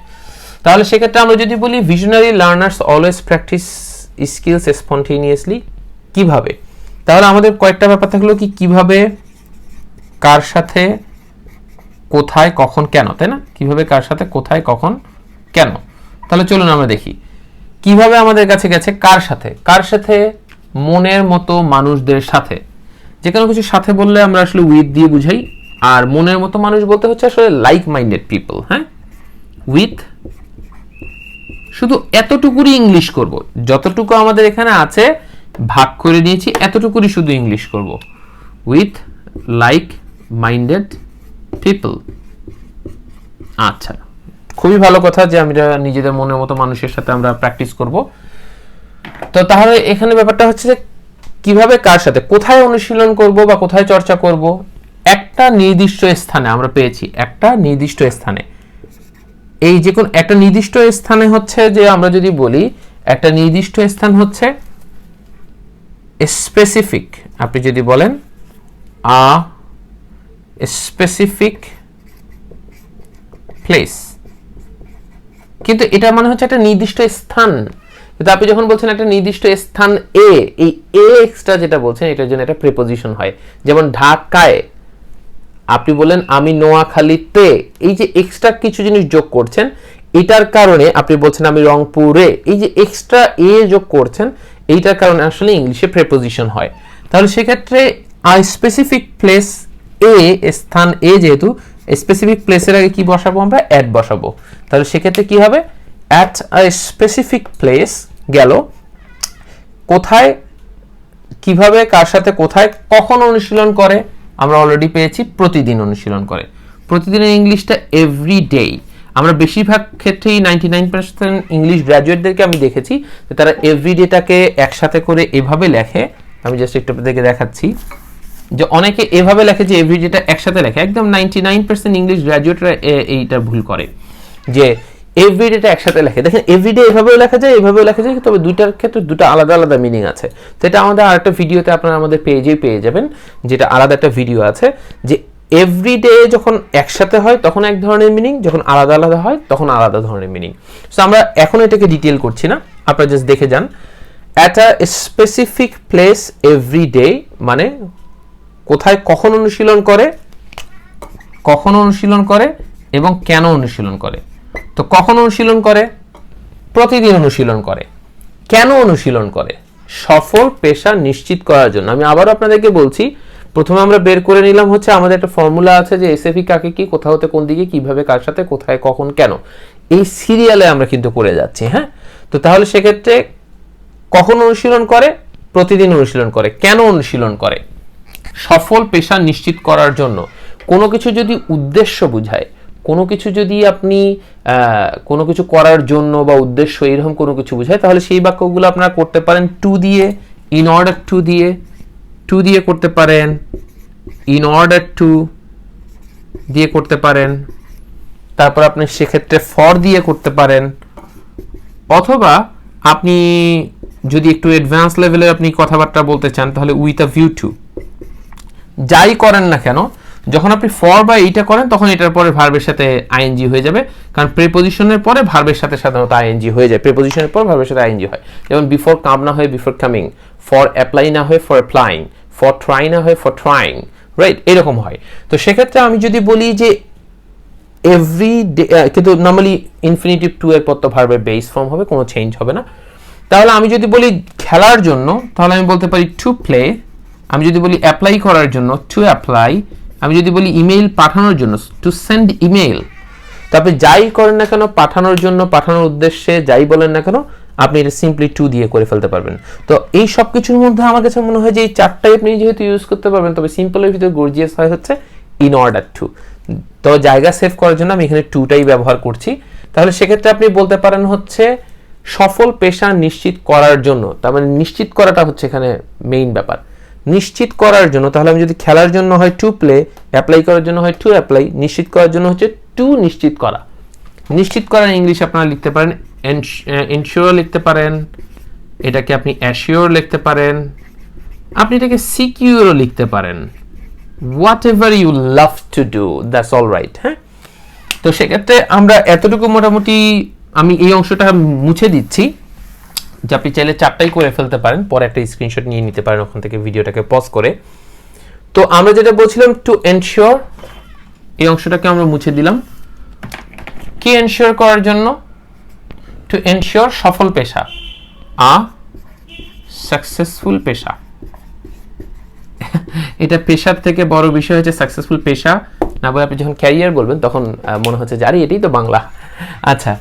তাহলে সেক্ষেত্রে আমরা যদি বলি visionary learners always practice skills spontaneously, কিভাবে? তাহলে আমাদের কয়েকটা ব্যাপার থাকলো, কি কিভাবে, কার সাথে, কোথায়, কখন, কেন, তাই না? কিভাবে, কার সাথে, কোথায়, কখন, কেন। তাহলে চলুন আমরা দেখি কিভাবে আমাদের কাছে গেছে। কার সাথে? কার সাথে? মনের মতো মানুষদের সাথে। যে কোনো কিছু সাথে বললে আমরা আসলে উইথ দিয়ে বুঝাই, আর মনের মতো মানুষ বলতে হচ্ছে আসলে লাইক মাইন্ডেড পিপল। হ্যাঁ, উইথ, শুধু এতটুকুরই ইংলিশ করব, যতটুকু আমাদের এখানে আছে ভাগ করে নিয়েছি, এতটুকুরই শুধু ইংলিশ করব, উইথ লাইক মাইন্ডেড পিপল। আচ্ছা, খুবই ভালো কথা যে আমরা নিজেদের মনের মতো মানুষের সাথে আমরা প্র্যাকটিস করব। তো তাহলে এখানে ব্যাপারটা হচ্ছে যে কিভাবে, কার সাথে, কোথায় অনুশীলন করব বা কোথায় চর্চা করব? একটা নির্দিষ্ট স্থানে আমরা পেয়েছি, একটা নির্দিষ্ট স্থানে। এই যে কোন একটা নির্দিষ্ট স্থানে হচ্ছে যে আমরা যদি বলি একটা নির্দিষ্ট স্থান হচ্ছে স্পেসিফিক, আপনি যদি বলেন আ স্পেসিফিক প্লেস, কিন্তু এটা মানে হচ্ছে একটা নির্দিষ্ট স্থান। কিন্তু আপনি যখন বলছেন একটা নির্দিষ্ট স্থান এ, এই এ এক্সট্রা যেটা বলছেন এটার জন্য একটা প্রিপোজিশন হয়। যেমন ঢাকায় আপনি বলেন আমি নোয়াখালীতে, এই যে এক্সট্রা কিছু জিনিস যোগ করছেন, এটার কারণে আপনি বলছেন আমি রংপুরে, এই যে এক্সট্রা এ যোগ করছেন, এইটার কারণে আসলে ইংলিশে প্রিপোজিশন হয়। তাহলে সেক্ষেত্রে আই স্পেসিফিক প্লেস এ, স্থান এ, যেহেতু স্পেসিফিক প্লেসের আগে কি বসাবো আমরা? অ্যাট বসাবো। তাহলে সেক্ষেত্রে কি হবে? অ্যাট আ স্পেসিফিক প্লেস গেল, কোথায়, কিভাবে, কার সাথে, কোথায়, কখন অনুশীলন করে, আমরা অলরেডি পেয়েছি প্রতিদিন অনুশীলন করে। প্রতিদিনের ইংলিশটা এভরিডে। আমরা বেশিরভাগ ক্ষেত্রেই 99% ইংলিশ গ্র্যাজুয়েটদেরকে আমি দেখেছি যে তারা এভরিডেটাকে একসাথে করে এভাবে লেখে। আমি জাস্ট একটু আপনাদেরকে দেখাচ্ছি যে অনেকে এভাবে লেখে যে এভরিডেটা একসাথে লেখে। একদম 99% ইংলিশ গ্র্যাজুয়েটরা এইটা ভুল করে যে এভরিডেটা একসাথে লেখে। দেখেন এভরিডে এভাবেও লেখা যায়, এভাবেও লেখা যায়, তবে দুইটার ক্ষেত্রে দুটো আলাদা আলাদা মিনিং আছে। সেটা আমাদের আরেকটা ভিডিওতে আপনারা আমাদের পেজেই পেয়ে যাবেন, যেটা আলাদা একটা ভিডিও আছে যে এভরিডে যখন একসাথে হয় তখন এক ধরনের মিনিং, যখন আলাদা আলাদা হয় তখন আলাদা ধরনের মিনিং। সো আমরা এখন এটাকে ডিটেল করছি না, আপনারা জাস্ট দেখে যান। At a specific place every day মানে কোথায় কখন অনুশীলন করে, কখন অনুশীলন করে এবং কেন অনুশীলন করে। তো কখন অনুশীলন করে? প্রতিদিন অনুশীলন করে। কেন অনুশীলন করে? সফল পেশা নিশ্চিত করার জন্য। আমি আবারও আপনাদেরকে বলছি, প্রথমে আমরা বের করে নিলাম হচ্ছে আমাদের একটা ফর্মুলা আছে যে এসএফই কাকে কি, কোথা হতে কোন দিকে, কিভাবে, কার সাথে, কোথায়, কখন, কেন, এই সিরিয়ালে আমরা কিন্তু করে যাচ্ছি। হ্যাঁ, তো তাহলে সেক্ষেত্রে কখন অনুশীলন করে? প্রতিদিন অনুশীলন করে। কেন অনুশীলন করে? সফল পেশা নিশ্চিত করার জন্য। কোনো কিছু যদি উদ্দেশ্য বুঝায়, কোনো কিছু যদি আপনি কোনো কিছু করার জন্য বা উদ্দেশ্য এরকম কোনো কিছু বুঝায়, তাহলে সেই বাক্যগুলো আপনারা করতে পারেন টু দিয়ে, ইন অর্ডার টু দিয়ে, টু দিয়ে করতে পারেন, ইন অর্ডার টু দিয়ে করতে পারেন, তারপর আপনি সেক্ষেত্রে ফর দিয়ে করতে পারেন, অথবা আপনি যদি একটু অ্যাডভান্স লেভেলের আপনি কথাবার্তা বলতে চান তাহলে উইথ আ ভিউ টু। যাই করেন না কেন, যখন আপনি ফর বা এইটা করেন তখন এটার পরে ভার্বের সাথে আইএনজি হয়ে যাবে, কারণ প্রিপোজিশনের পরে ভার্বের সাথে সাধারণত আইএনজি হয়ে যায়। প্রিপোজিশনের পর ভার্বের সাথে আইএনজি হয়, যেমন বিফোর কাম না হয় বিফোর কামিং, ফর অ্যাপ্লাই না হয় ফর অ্যাপ্লাইং, ফর ট্রাই না হয় ফর ট্রাইং, রাইট, এরকম হয়। তো সেক্ষেত্রে আমি যদি বলি যে এভরি ডে, কিন্তু নর্মালি ইনফিনিটিভ টু এর পর তো ভার্বের বেস ফর্ম হবে, কোনো চেঞ্জ হবে না। তাহলে আমি যদি বলি খেলার জন্য তাহলে আমি বলতে পারি টু প্লে। আমি যদি বলি অ্যাপ্লাই করার জন্য টু অ্যাপ্লাই। আমি যদি বলি ইমেইল পাঠানোর জন্য টু সেন্ড ইমেইল। তবে যাই করেন না কেন, পাঠানোর জন্য, পাঠানোর উদ্দেশ্যে, যাই বলেন না কেন, আপনি এটা সিম্পলি টু দিয়ে করে ফেলতে পারবেন। তো এই সব কিছুর মধ্যে আমার কাছে মনে হয় যে এই চারটাই আপনি যেহেতু ইউজ করতে পারবেন, তবে সিম্পলের ভিতরে গর্জিয়াস হয় হচ্ছে ইন অর্ডার টু। তো জায়গা সেভ করার জন্য আমি এখানে টুটাই ব্যবহার করছি। তাহলে সেক্ষেত্রে আপনি বলতে পারেন হচ্ছে সফল পেশা নিশ্চিত করার জন্য। তার মানে নিশ্চিত করাটা হচ্ছে এখানে মেইন ব্যাপার, নিশ্চিত করার জন্য। তাহলে আমি যদি খেলার জন্য হয় টু প্লে, অ্যাপ্লাই করার জন্য হয় টু অ্যাপ্লাই, নিশ্চিত করার জন্য হচ্ছে টু নিশ্চিত করা। নিশ্চিত করার ইংলিশ আপনারা লিখতে পারেন এনশিওর লিখতে পারেন, এটাকে আপনি অ্যাশিওর লিখতে পারেন, আপনি এটাকে সিকিউরও লিখতে পারেন। Whatever you love to do, that's all right. হ্যাঁ, তো সেক্ষেত্রে আমরা এতটুকু মোটামুটি আমি এই অংশটা মুছে দিচ্ছি, যে আপনি চাইলে চারটাই করে ফেলতে পারেন, পরে একটা স্ক্রিনশট নিয়ে নিতে পারেন ওখান থেকে ভিডিওটাকে পজ করে। তো আমরা যেটা বলছিলাম টু এনশিওর, এই অংশটাকে আমরা মুছে দিলাম। কি এনশিওর করার জন্য? টু এনশিওর সফল পেশা, আ সাকসেসফুল পেশা। এটা পেশার থেকে বড় বিষয় হচ্ছে সাকসেসফুল পেশা না বলে আপনি যখন ক্যারিয়ার বলবেন তখন মনে হচ্ছে জানি এটাই তো বাংলা। আচ্ছা,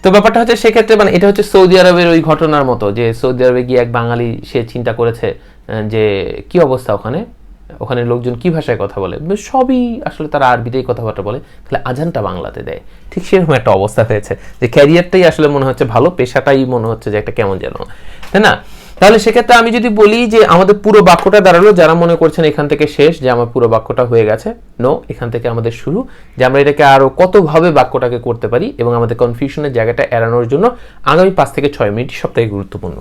তো ব্যাপারটা হচ্ছে সেক্ষেত্রে মানে এটা হচ্ছে সৌদি আরবের ওই ঘটনার মতো, যে সৌদি আরবে গিয়ে এক বাঙালি সে চিন্তা করেছে যে কি অবস্থা ওখানে, ওখানে লোকজন কি ভাষায় কথা বলে, সবই আসলে তারা আরবিতেই কথাবার্তা বলে, তাহলে আজানটা বাংলাতে দেয়। ঠিক সেরকম একটা অবস্থা হয়েছে যে ক্যারিয়ারটাই আসলে মনে হচ্ছে ভালো, পেশাটাই মনে হচ্ছে যে একটা কেমন যেন, তাই না? তাহলে সেক্ষেত্রে আমি যদি বলি যে আমাদের পুরো বাক্যটা দাঁড়ালো, যারা মনে করছেন এখান থেকে শেষ, যে আমার পুরো বাক্যটা হয়ে গেছে, নো, এখান থেকে আমাদের শুরু, যে আমরা এটাকে আরো কতভাবে বাক্যটাকে করতে পারি এবং আমাদের কনফিউশনের জায়গাটা এড়ানোর জন্য আগামী 5 থেকে 6 মিনিট সবথেকে গুরুত্বপূর্ণ।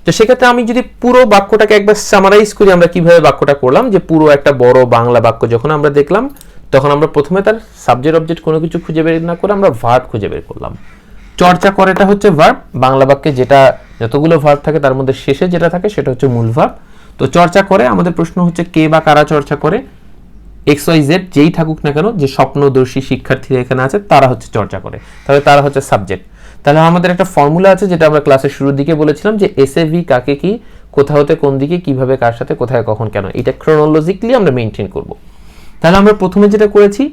তো সেক্ষেত্রে আমি যদি পুরো বাক্যটাকে একবার সামারাইজ করি, আমরা কিভাবে বাক্যটা করলাম, যে পুরো একটা বড় বাংলা বাক্য যখন আমরা দেখলাম তখন আমরা প্রথমে তার সাবজেক্ট অবজেক্ট কোনো কিছু খুঁজে বের না করে আমরা ভার্ব খুঁজে বের করলাম। চর্চা করেটা হচ্ছে ভার্ব, বাংলা বাক্যে যেটা যতগুলো ভার্ব থাকে তার মধ্যে শেষে যেটা থাকে সেটা হচ্ছে মূল ভার্ব। তো চর্চা করে আমাদের প্রশ্ন হচ্ছে কে বা কারা চর্চা করে, XYZ যেই থাকুক না কেন, যে স্বপ্নদর্শী শিক্ষার্থীরা এখানে আছে তারা হচ্ছে চর্চা করে, তাহলে তারা হচ্ছে সাবজেক্ট। তাহলে আমাদের একটা ফর্মুলা আছে যেটা আমরা ক্লাসের শুরুর দিকে বলেছিলাম, যে এসএভি কাকে কি, কোথা হতে কোন দিকে, কিভাবে, কার সাথে, কোথায়, কখন, কেন, এটা ক্রোনোলজিক্যালি আমরা মেইনটেইন করব। তাহলে আমরা প্রথমে যেটা করেছি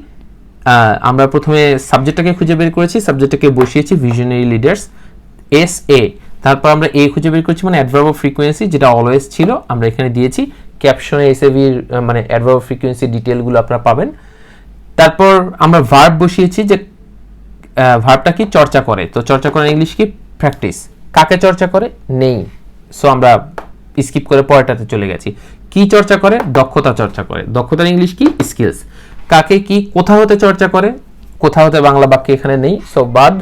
আমরা প্রথমে সাবজেক্টটাকে খুঁজে বের করেছি, সাবজেক্টটাকে বসিয়েছি ভিশনারি লিডার্স এস এ, তারপর আমরা এ খুঁজে বের করেছি মানে অ্যাডভার্ব অফ ফ্রিকোয়েন্সি যেটা অলওয়েজ ছিল আমরা এখানে দিয়েছি, ক্যাপশনে এসএভির মানে অ্যাডভার্ব অফ ফ্রিকোয়েন্সি ডিটেলগুলো আপনারা পাবেন। তারপর আমরা ভার্ব বসিয়েছি যে ভার্বটা কি চর্চা করে, তো চর্চা করে ইংলিশ কি প্র্যাকটিস, কাকে চর্চা করে নেই, সো আমরা স্কিপ করে পরেরটাতে চলে গেছি। কি চর্চা করে, দক্ষতা চর্চা করে, দক্ষতার ইংলিশ কি স্কিলস। কাকে কি কোথা হতে চর্চা করে, কোথা হতে বাংলা বাক্যে এখানে নেই, সো বাদ।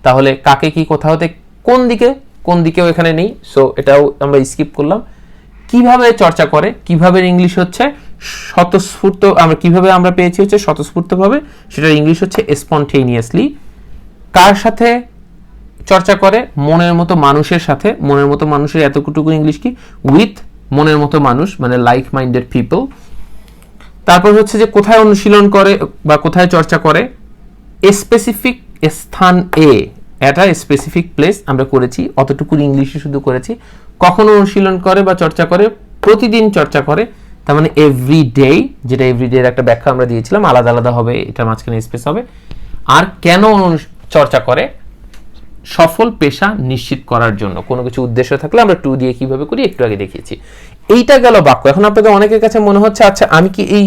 তাহলে কাকে কি কোথা হতে কোন দিকে, কোন দিকেও এখানে নেই, সো এটাও আমরা স্কিপ করলাম। কিভাবে চর্চা করে, কিভাবে ইংলিশ হচ্ছে স্বতঃস্ফূর্ত, আমরা কিভাবে আমরা পেয়েছি হচ্ছে স্বতঃস্ফূর্তভাবে, সেটার ইংলিশ হচ্ছে স্পন্টেনিয়াসলি। কার সাথে চর্চা করে, মনের মতো মানুষের সাথে, মনের মতো মানুষের এতটুকু ইংলিশ কি উইথ মনের মতো মানুষ মানে লাইক মাইন্ডেড পিপল। তারপর হচ্ছে যে কোথায় অনুশীলন করে বা কোথায় চর্চা করে, স্পেসিফিক স্থান এ, এটা স্পেসিফিক প্লেস আমরা করেছি, অতটুকু ইংলিশে শুধু করেছি। কখন অনুশীলন করে বা চর্চা করে, প্রতিদিন চর্চা করে, তার মানে এভরি ডে, যেটা এভরি ডে এর একটা ব্যাখ্যা আমরা দিয়েছিলাম, আলাদা আলাদা হবে, এটা মাঝখানে স্পেস হবে। আর কেন চর্চা করে, সফল পেশা নিশ্চিত করার জন্য, কোনো কিছু উদ্দেশ্য থাকলে আমরা টু দিয়ে কিভাবে করি একটু আগে দেখিয়েছি। এইটা গেল বাক্য। এখন আপনাদের অনেকের কাছে মনে হচ্ছে আচ্ছা আমি কি এই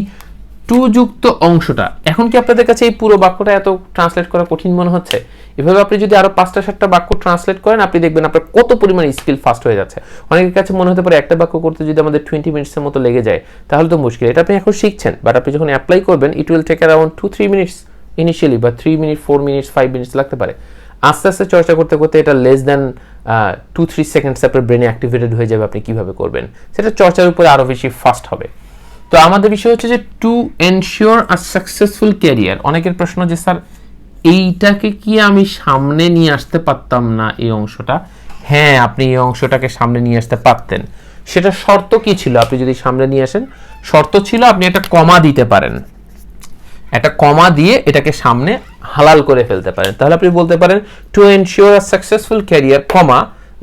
টু যুক্ত অংশটা, এখন কি আপনাদের কাছে এই পুরো বাক্যটা এত ট্রান্সলেট করা কঠিন মনে হচ্ছে? এভাবে আপনি যদি আরো 5টা-7টা বাক্য ট্রান্সলেট করেন আপনি দেখবেন আপনার কত পরিমাণ স্কিল ফাস্ট হয়ে যাচ্ছে। অনেকের কাছে মনে হতে পারে একটা বাক্য করতে যদি আমাদের 20 মিনিটসের মতো লেগে যায় তাহলে তো মুশকিল। এটা আপনি এখন শিখছেন, বাট আপনি যখন অ্যাপ্লাই করবেন it will take around 2-3 minutes initially, বা 3 মিনিট, 4 মিনিটস, 5 মিনিটস লাগতে পারে। আস্তে আস্তে চর্চা করতে করতে এটা লেস দ্যান 2-3 সেকেন্ডস আপনার ব্রেনে অ্যাক্টিভেটেড হয়ে যাবে। আপনি কিভাবে করবেন সেটা চর্চার উপরে আরো বেশি ফাস্ট হবে। তো আমাদের বিষয় হচ্ছে যে two ensure a successful career. অনেকের প্রশ্ন যে স্যার এইটাকে কি আমি সামনে নিয়ে আসতে পারতাম না এই অংশটা? হ্যাঁ, আপনি এই অংশটাকে সামনে নিয়ে আসতে পারতেন। সেটা শর্ত কি ছিল? আপনি যদি সামনে নিয়ে আসেন, শর্ত ছিল আপনি একটা কমা দিতে পারেন, একটা কমা দিয়ে এটাকে সামনে হালাল করে ফেলতে পারেন। তাহলে আপনি বলতে পারেন two ensure a successful career comma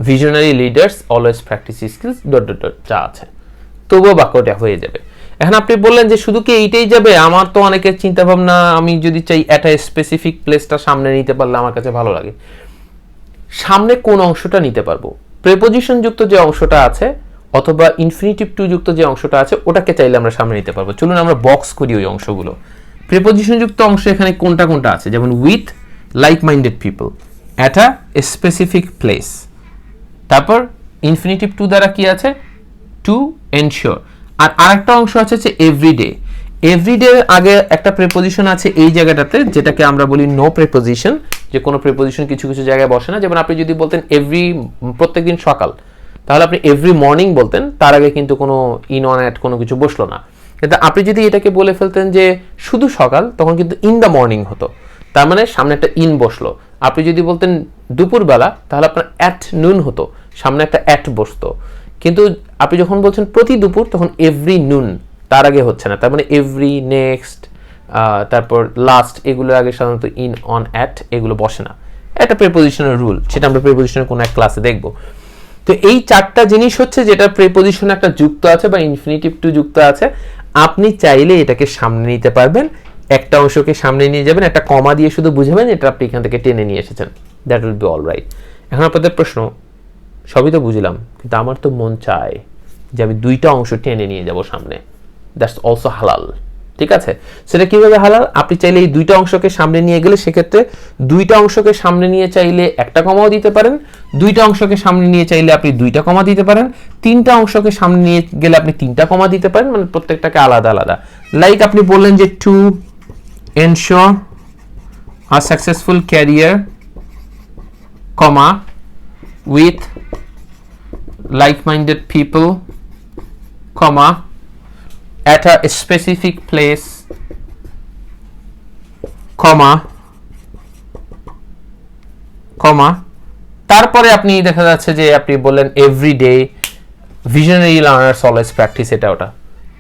visionary leaders always practice skills dot dot dot, যা আছে তবুও বাক্যটা হয়ে যাবে। এখন আপনি বললেন যে শুধু কি এইটাই যাবে? আমার তো অনেকের চিন্তা ভাবনা, আমি যদি চাই একটা স্পেসিফিক প্লেসটা সামনে নিতে পারলে আমার কাছে ভালো লাগে। সামনে কোন অংশটা নিতে পারবো? প্রেপোজিশন যুক্ত যে অংশটা আছে অথবা ইনফিনিটিভ টু যুক্ত যে অংশটা আছে ওটাকে চাইলে আমরা সামনে নিতে পারবো। চলুন আমরা বক্স করি ওই অংশগুলো। প্রেপোজিশন যুক্ত অংশ এখানে কোনটা কোনটা আছে? যেমন with like minded people, at a specific place. তারপর ইনফিনিটিভ টু দ্বারা কি আছে? To ensure. আর আরেকটা অংশ আছে যে এভরিডে। এভরিডে আগে একটা প্রেপোজিশন আছে এই জায়গাটাতে, যেটাকে আমরা বলি নো প্রেপোজিশন, যে কোনো প্রেপোজিশন কিছু কিছু জায়গায় বসে না। যেমন আপনি যদি বলতেন প্রত্যেকদিন সকাল, তাহলে আপনি এভরি মর্নিং বলতেন, তার আগে কিন্তু কোনো ইন অন অ্যাট কোনো কিছু বসলো না। কিন্তু আপনি যদি এটাকে বলে ফেলতেন যে শুধু সকাল, তখন কিন্তু ইন দ্য মর্নিং হতো, তার মানে সামনে একটা ইন বসলো। আপনি যদি বলতেন দুপুরবেলা, তাহলে আপনার অ্যাট নুন হতো, সামনে একটা অ্যাট বসতো। কিন্তু আপনি যখন বলছেন প্রতি দুপুর, তখন এভরি নুন, তার আগে হচ্ছে না, তার মানে এভরি, নেক্সট, তারপর লাস্ট, এগুলোর আগে সাধারণত ইন, অন, অ্যাট এগুলো বসে না। এটা প্রেপোজিশনের রুল, সেটা আমরা প্রেপোজিশনের কোনো এক ক্লাসে দেখব। তো এই 4টা জিনিস হচ্ছে যেটা প্রেপোজিশনে একটা যুক্ত আছে বা ইনফিনিটিভ টু যুক্ত আছে। আপনি চাইলে এটাকে সামনে নিতে পারবেন, একটা অংশকে সামনে নিয়ে যাবেন, একটা কমা দিয়ে শুধু বুঝাবেন এটা আপনি এখান থেকে টেনে নিয়ে এসেছেন, that will be all right. এখন আপনাদের প্রশ্ন, সবই তো বুঝলাম, কিন্তু আমার তো মন চায় যে আমি 2টা অংশ টেনে নিয়ে যাব সামনে, দ্যাটস অলসো হালাল। ঠিক আছে, সেটা কিভাবে হালাল? আপনি চাইলে এই 2টা অংশকে সামনে নিয়ে গেলে সেক্ষেত্রে 2টা অংশকে সামনে নিয়ে চাইলে একটা কমাও দিতে পারেন, 2টা অংশকে সামনে নিয়ে চাইলে আপনি 2টা কমা দিতে পারেন, 3টা অংশকে সামনে নিয়ে গেলে আপনি 3টা কমা দিতে পারেন, মানে প্রত্যেকটাকে আলাদা আলাদা। লাইক আপনি বললেন যে two ensure a successful career comma with like-minded people, comma, at a specific place, comma, তারপরে আপনি দেখা যাচ্ছে যে আপনি বললেন every day visionary learners always practice, এটা ওটা,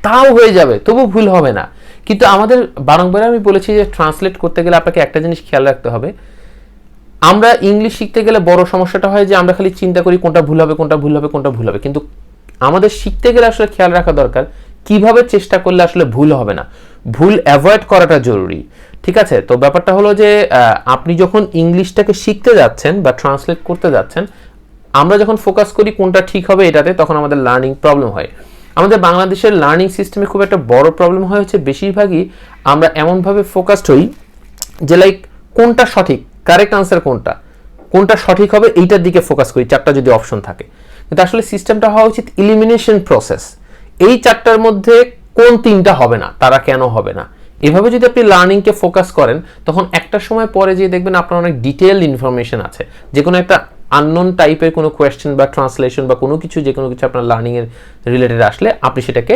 তাও হয়ে যাবে, তবু ভুল হবে না। কিন্তু আমাদের বারংবার আমি বলেছি যে ট্রান্সলেট করতে গেলে আপনাকে একটা জিনিস খেয়াল রাখতে হবে। আমরা ইংলিশ শিখতে গেলে বড় সমস্যাটা হয় যে আমরা খালি চিন্তা করি কোনটা ভুল হবে, কোনটা ভুল হবে, কোনটা ভুল হবে। কিন্তু আমাদের শিখতে গেলে আসলে খেয়াল রাখা দরকার কিভাবে চেষ্টা করলে আসলে ভুল হবে না, ভুল অ্যাভয়েড করাটা জরুরি। ঠিক আছে? তো ব্যাপারটা হলো যে আপনি যখন ইংলিশটাকে শিখতে যাচ্ছেন বা ট্রান্সলেট করতে যাচ্ছেন, আমরা যখন ফোকাস করি কোনটা ঠিক হবে এটাতে, তখন আমাদের লার্নিং প্রবলেম হয়। আমাদের বাংলাদেশের লার্নিং সিস্টেমে খুব একটা বড় প্রবলেম হয় হচ্ছে বেশিরভাগই আমরা এমনভাবে ফোকাসড হই যে লাইক কোনটা সঠিক, কারেক্ট আনসার কোনটা সঠিক হবে এইটার দিকে ফোকাস করি, চারটা যদি অপশন থাকে। কিন্তু আসলে সিস্টেমটা হওয়া উচিত ইলিমিনেশন প্রসেস। এই চারটার মধ্যে কোন তিনটা হবে না, তারা কেন হবে না, এভাবে যদি আপনি লার্নিংকে ফোকাস করেন, তখন একটা সময় পরে যে দেখবেন আপনার অনেক ডিটেইলড ইনফরমেশন আছে, যে কোনো একটা আননোন টাইপের কোনো কোয়েশ্চেন বা ট্রান্সলেশন বা কোনো কিছু, যে কোনো কিছু আপনার লার্নিংয়ের রিলেটেড আসলে আপনি সেটাকে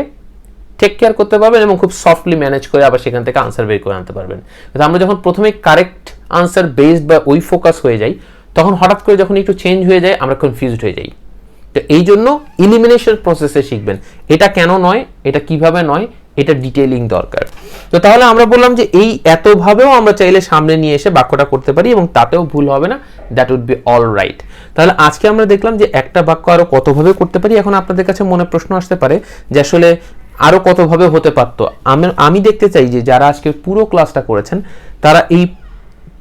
টেক কেয়ার করতে পারবেন এবং খুব সফটলি ম্যানেজ করে আবার সেখান থেকে আনসার বের করে আনতে পারবেন। কিন্তু আমরা যখন প্রথমে কারেক্ট আনসার বেসড বা ওই ফোকাস হয়ে যাই, তখন হঠাৎ করে যখন একটু চেঞ্জ হয়ে যায় আমরা কনফিউজড হয়ে যাই। তো এই জন্য ইলিমিনেশন প্রসেসে শিখবেন, এটা কেন নয়, এটা কিভাবে নয়, এটা ডিটেইলিং দরকার। তো তাহলে আমরা বললাম যে এই এতভাবেও আমরা চাইলে সামনে নিয়ে এসে বাক্যটা করতে পারি এবং তাতেও ভুল হবে না, that would be all right. তাহলে আজকে আমরা দেখলাম যে একটা বাক্য আরো কতভাবে করতে পারি। এখন আপনাদের কাছে মনে প্রশ্ন আসতে পারে যে আসলে আরো কতভাবে হতে পারতো। আমি দেখতে চাই যে যারা আজকে পুরো ক্লাসটা করেছেন তারা এই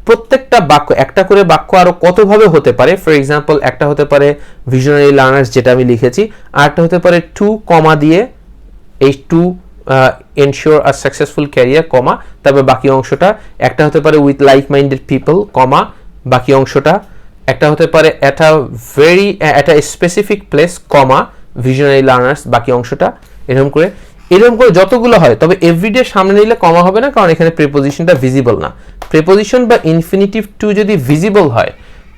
প্রত্যেকটা বাক্য, একটা করে বাক্য আরো কতভাবে হতে পারে। ফর এক্সাম্পল, একটা হতে পারে ভিশনারি লার্নার্স যেটা আমি লিখেছি, আর একটা হতে পারে টু কমা দিয়ে এই to ensure a successful career comma, তারপর বাকি অংশটা। একটা হতে পারে with like minded people comma, বাকি অংশটা। একটা হতে পারে at a specific place comma visionary learners, বাকি অংশটা। এরকম করে যতগুলো হয়, তবে এভরিডে সামনে নিলে কমা হবে না, কারণ এখানে প্রিপোজিশনটা ভিজিবল না। প্রিপোজিশন বা ইনফিনিটিভ টু যদি ভিজিবল হয়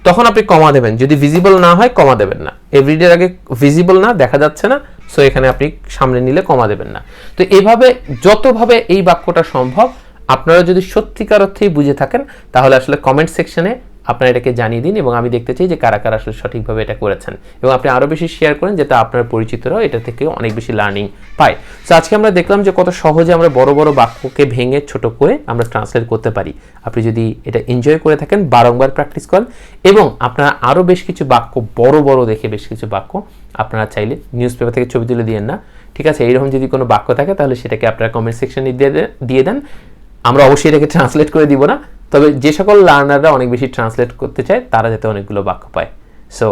তখন আপনি কমা দেবেন, যদি ভিজিবল না হয় কমা দেবেন না। এভরিডের আগে ভিজিবল না, দেখা যাচ্ছে না, সো এখানে আপনি সামনে নিলে কমা দেবেন না। তো এভাবে যতভাবে এই বাক্যটা সম্ভব আপনারা যদি সত্যিকার অর্থেই বুঝে থাকেন, তাহলে আসলে কমেন্ট সেকশনে আপনারা এটাকে জানিয়ে দিন এবং আমি দেখতে চাই যে কারা কারা আসলে সঠিকভাবে এটা করেছেন, এবং আপনি আরও বেশি শেয়ার করেন যাতে আপনার পরিচিতরাও এটা থেকে অনেক বেশি লার্নিং পায়। তো আজকে আমরা দেখলাম যে কত সহজে আমরা বড় বড় বাক্যকে ভেঙে ছোট করে আমরা ট্রান্সলেট করতে পারি। আপনি যদি এটা এনজয় করে থাকেন, বারংবার প্র্যাকটিস করেন, এবং আপনারা আরও বেশ কিছু বাক্য বড় বড় দেখে বেশ কিছু বাক্য আপনারা চাইলে নিউজ পেপার থেকে ছবি তুলে দিয়েন না, ঠিক আছে? এইরকম যদি কোনো বাক্য থাকে তাহলে সেটাকে আপনারা কমেন্ট সেকশনে দিয়ে দেন। আমরা অবশ্যই এটাকে ট্রান্সলেট করে দিব না, তবে যে সকল লার্নাররা অনেক বেশি ট্রান্সলেট করতে চায় তারা যাতে অনেকগুলো বাক্য পায়। সো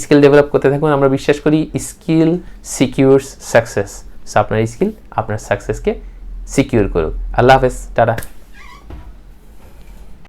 স্কিল ডেভেলপ করতে থাকুন। আমরা বিশ্বাস করি স্কিল সিকিউরস সাকসেস। সো আপনার স্কিল আপনার সাকসেসকে সিকিউর করুক। আল্লাহ হাফেজ, টাটা।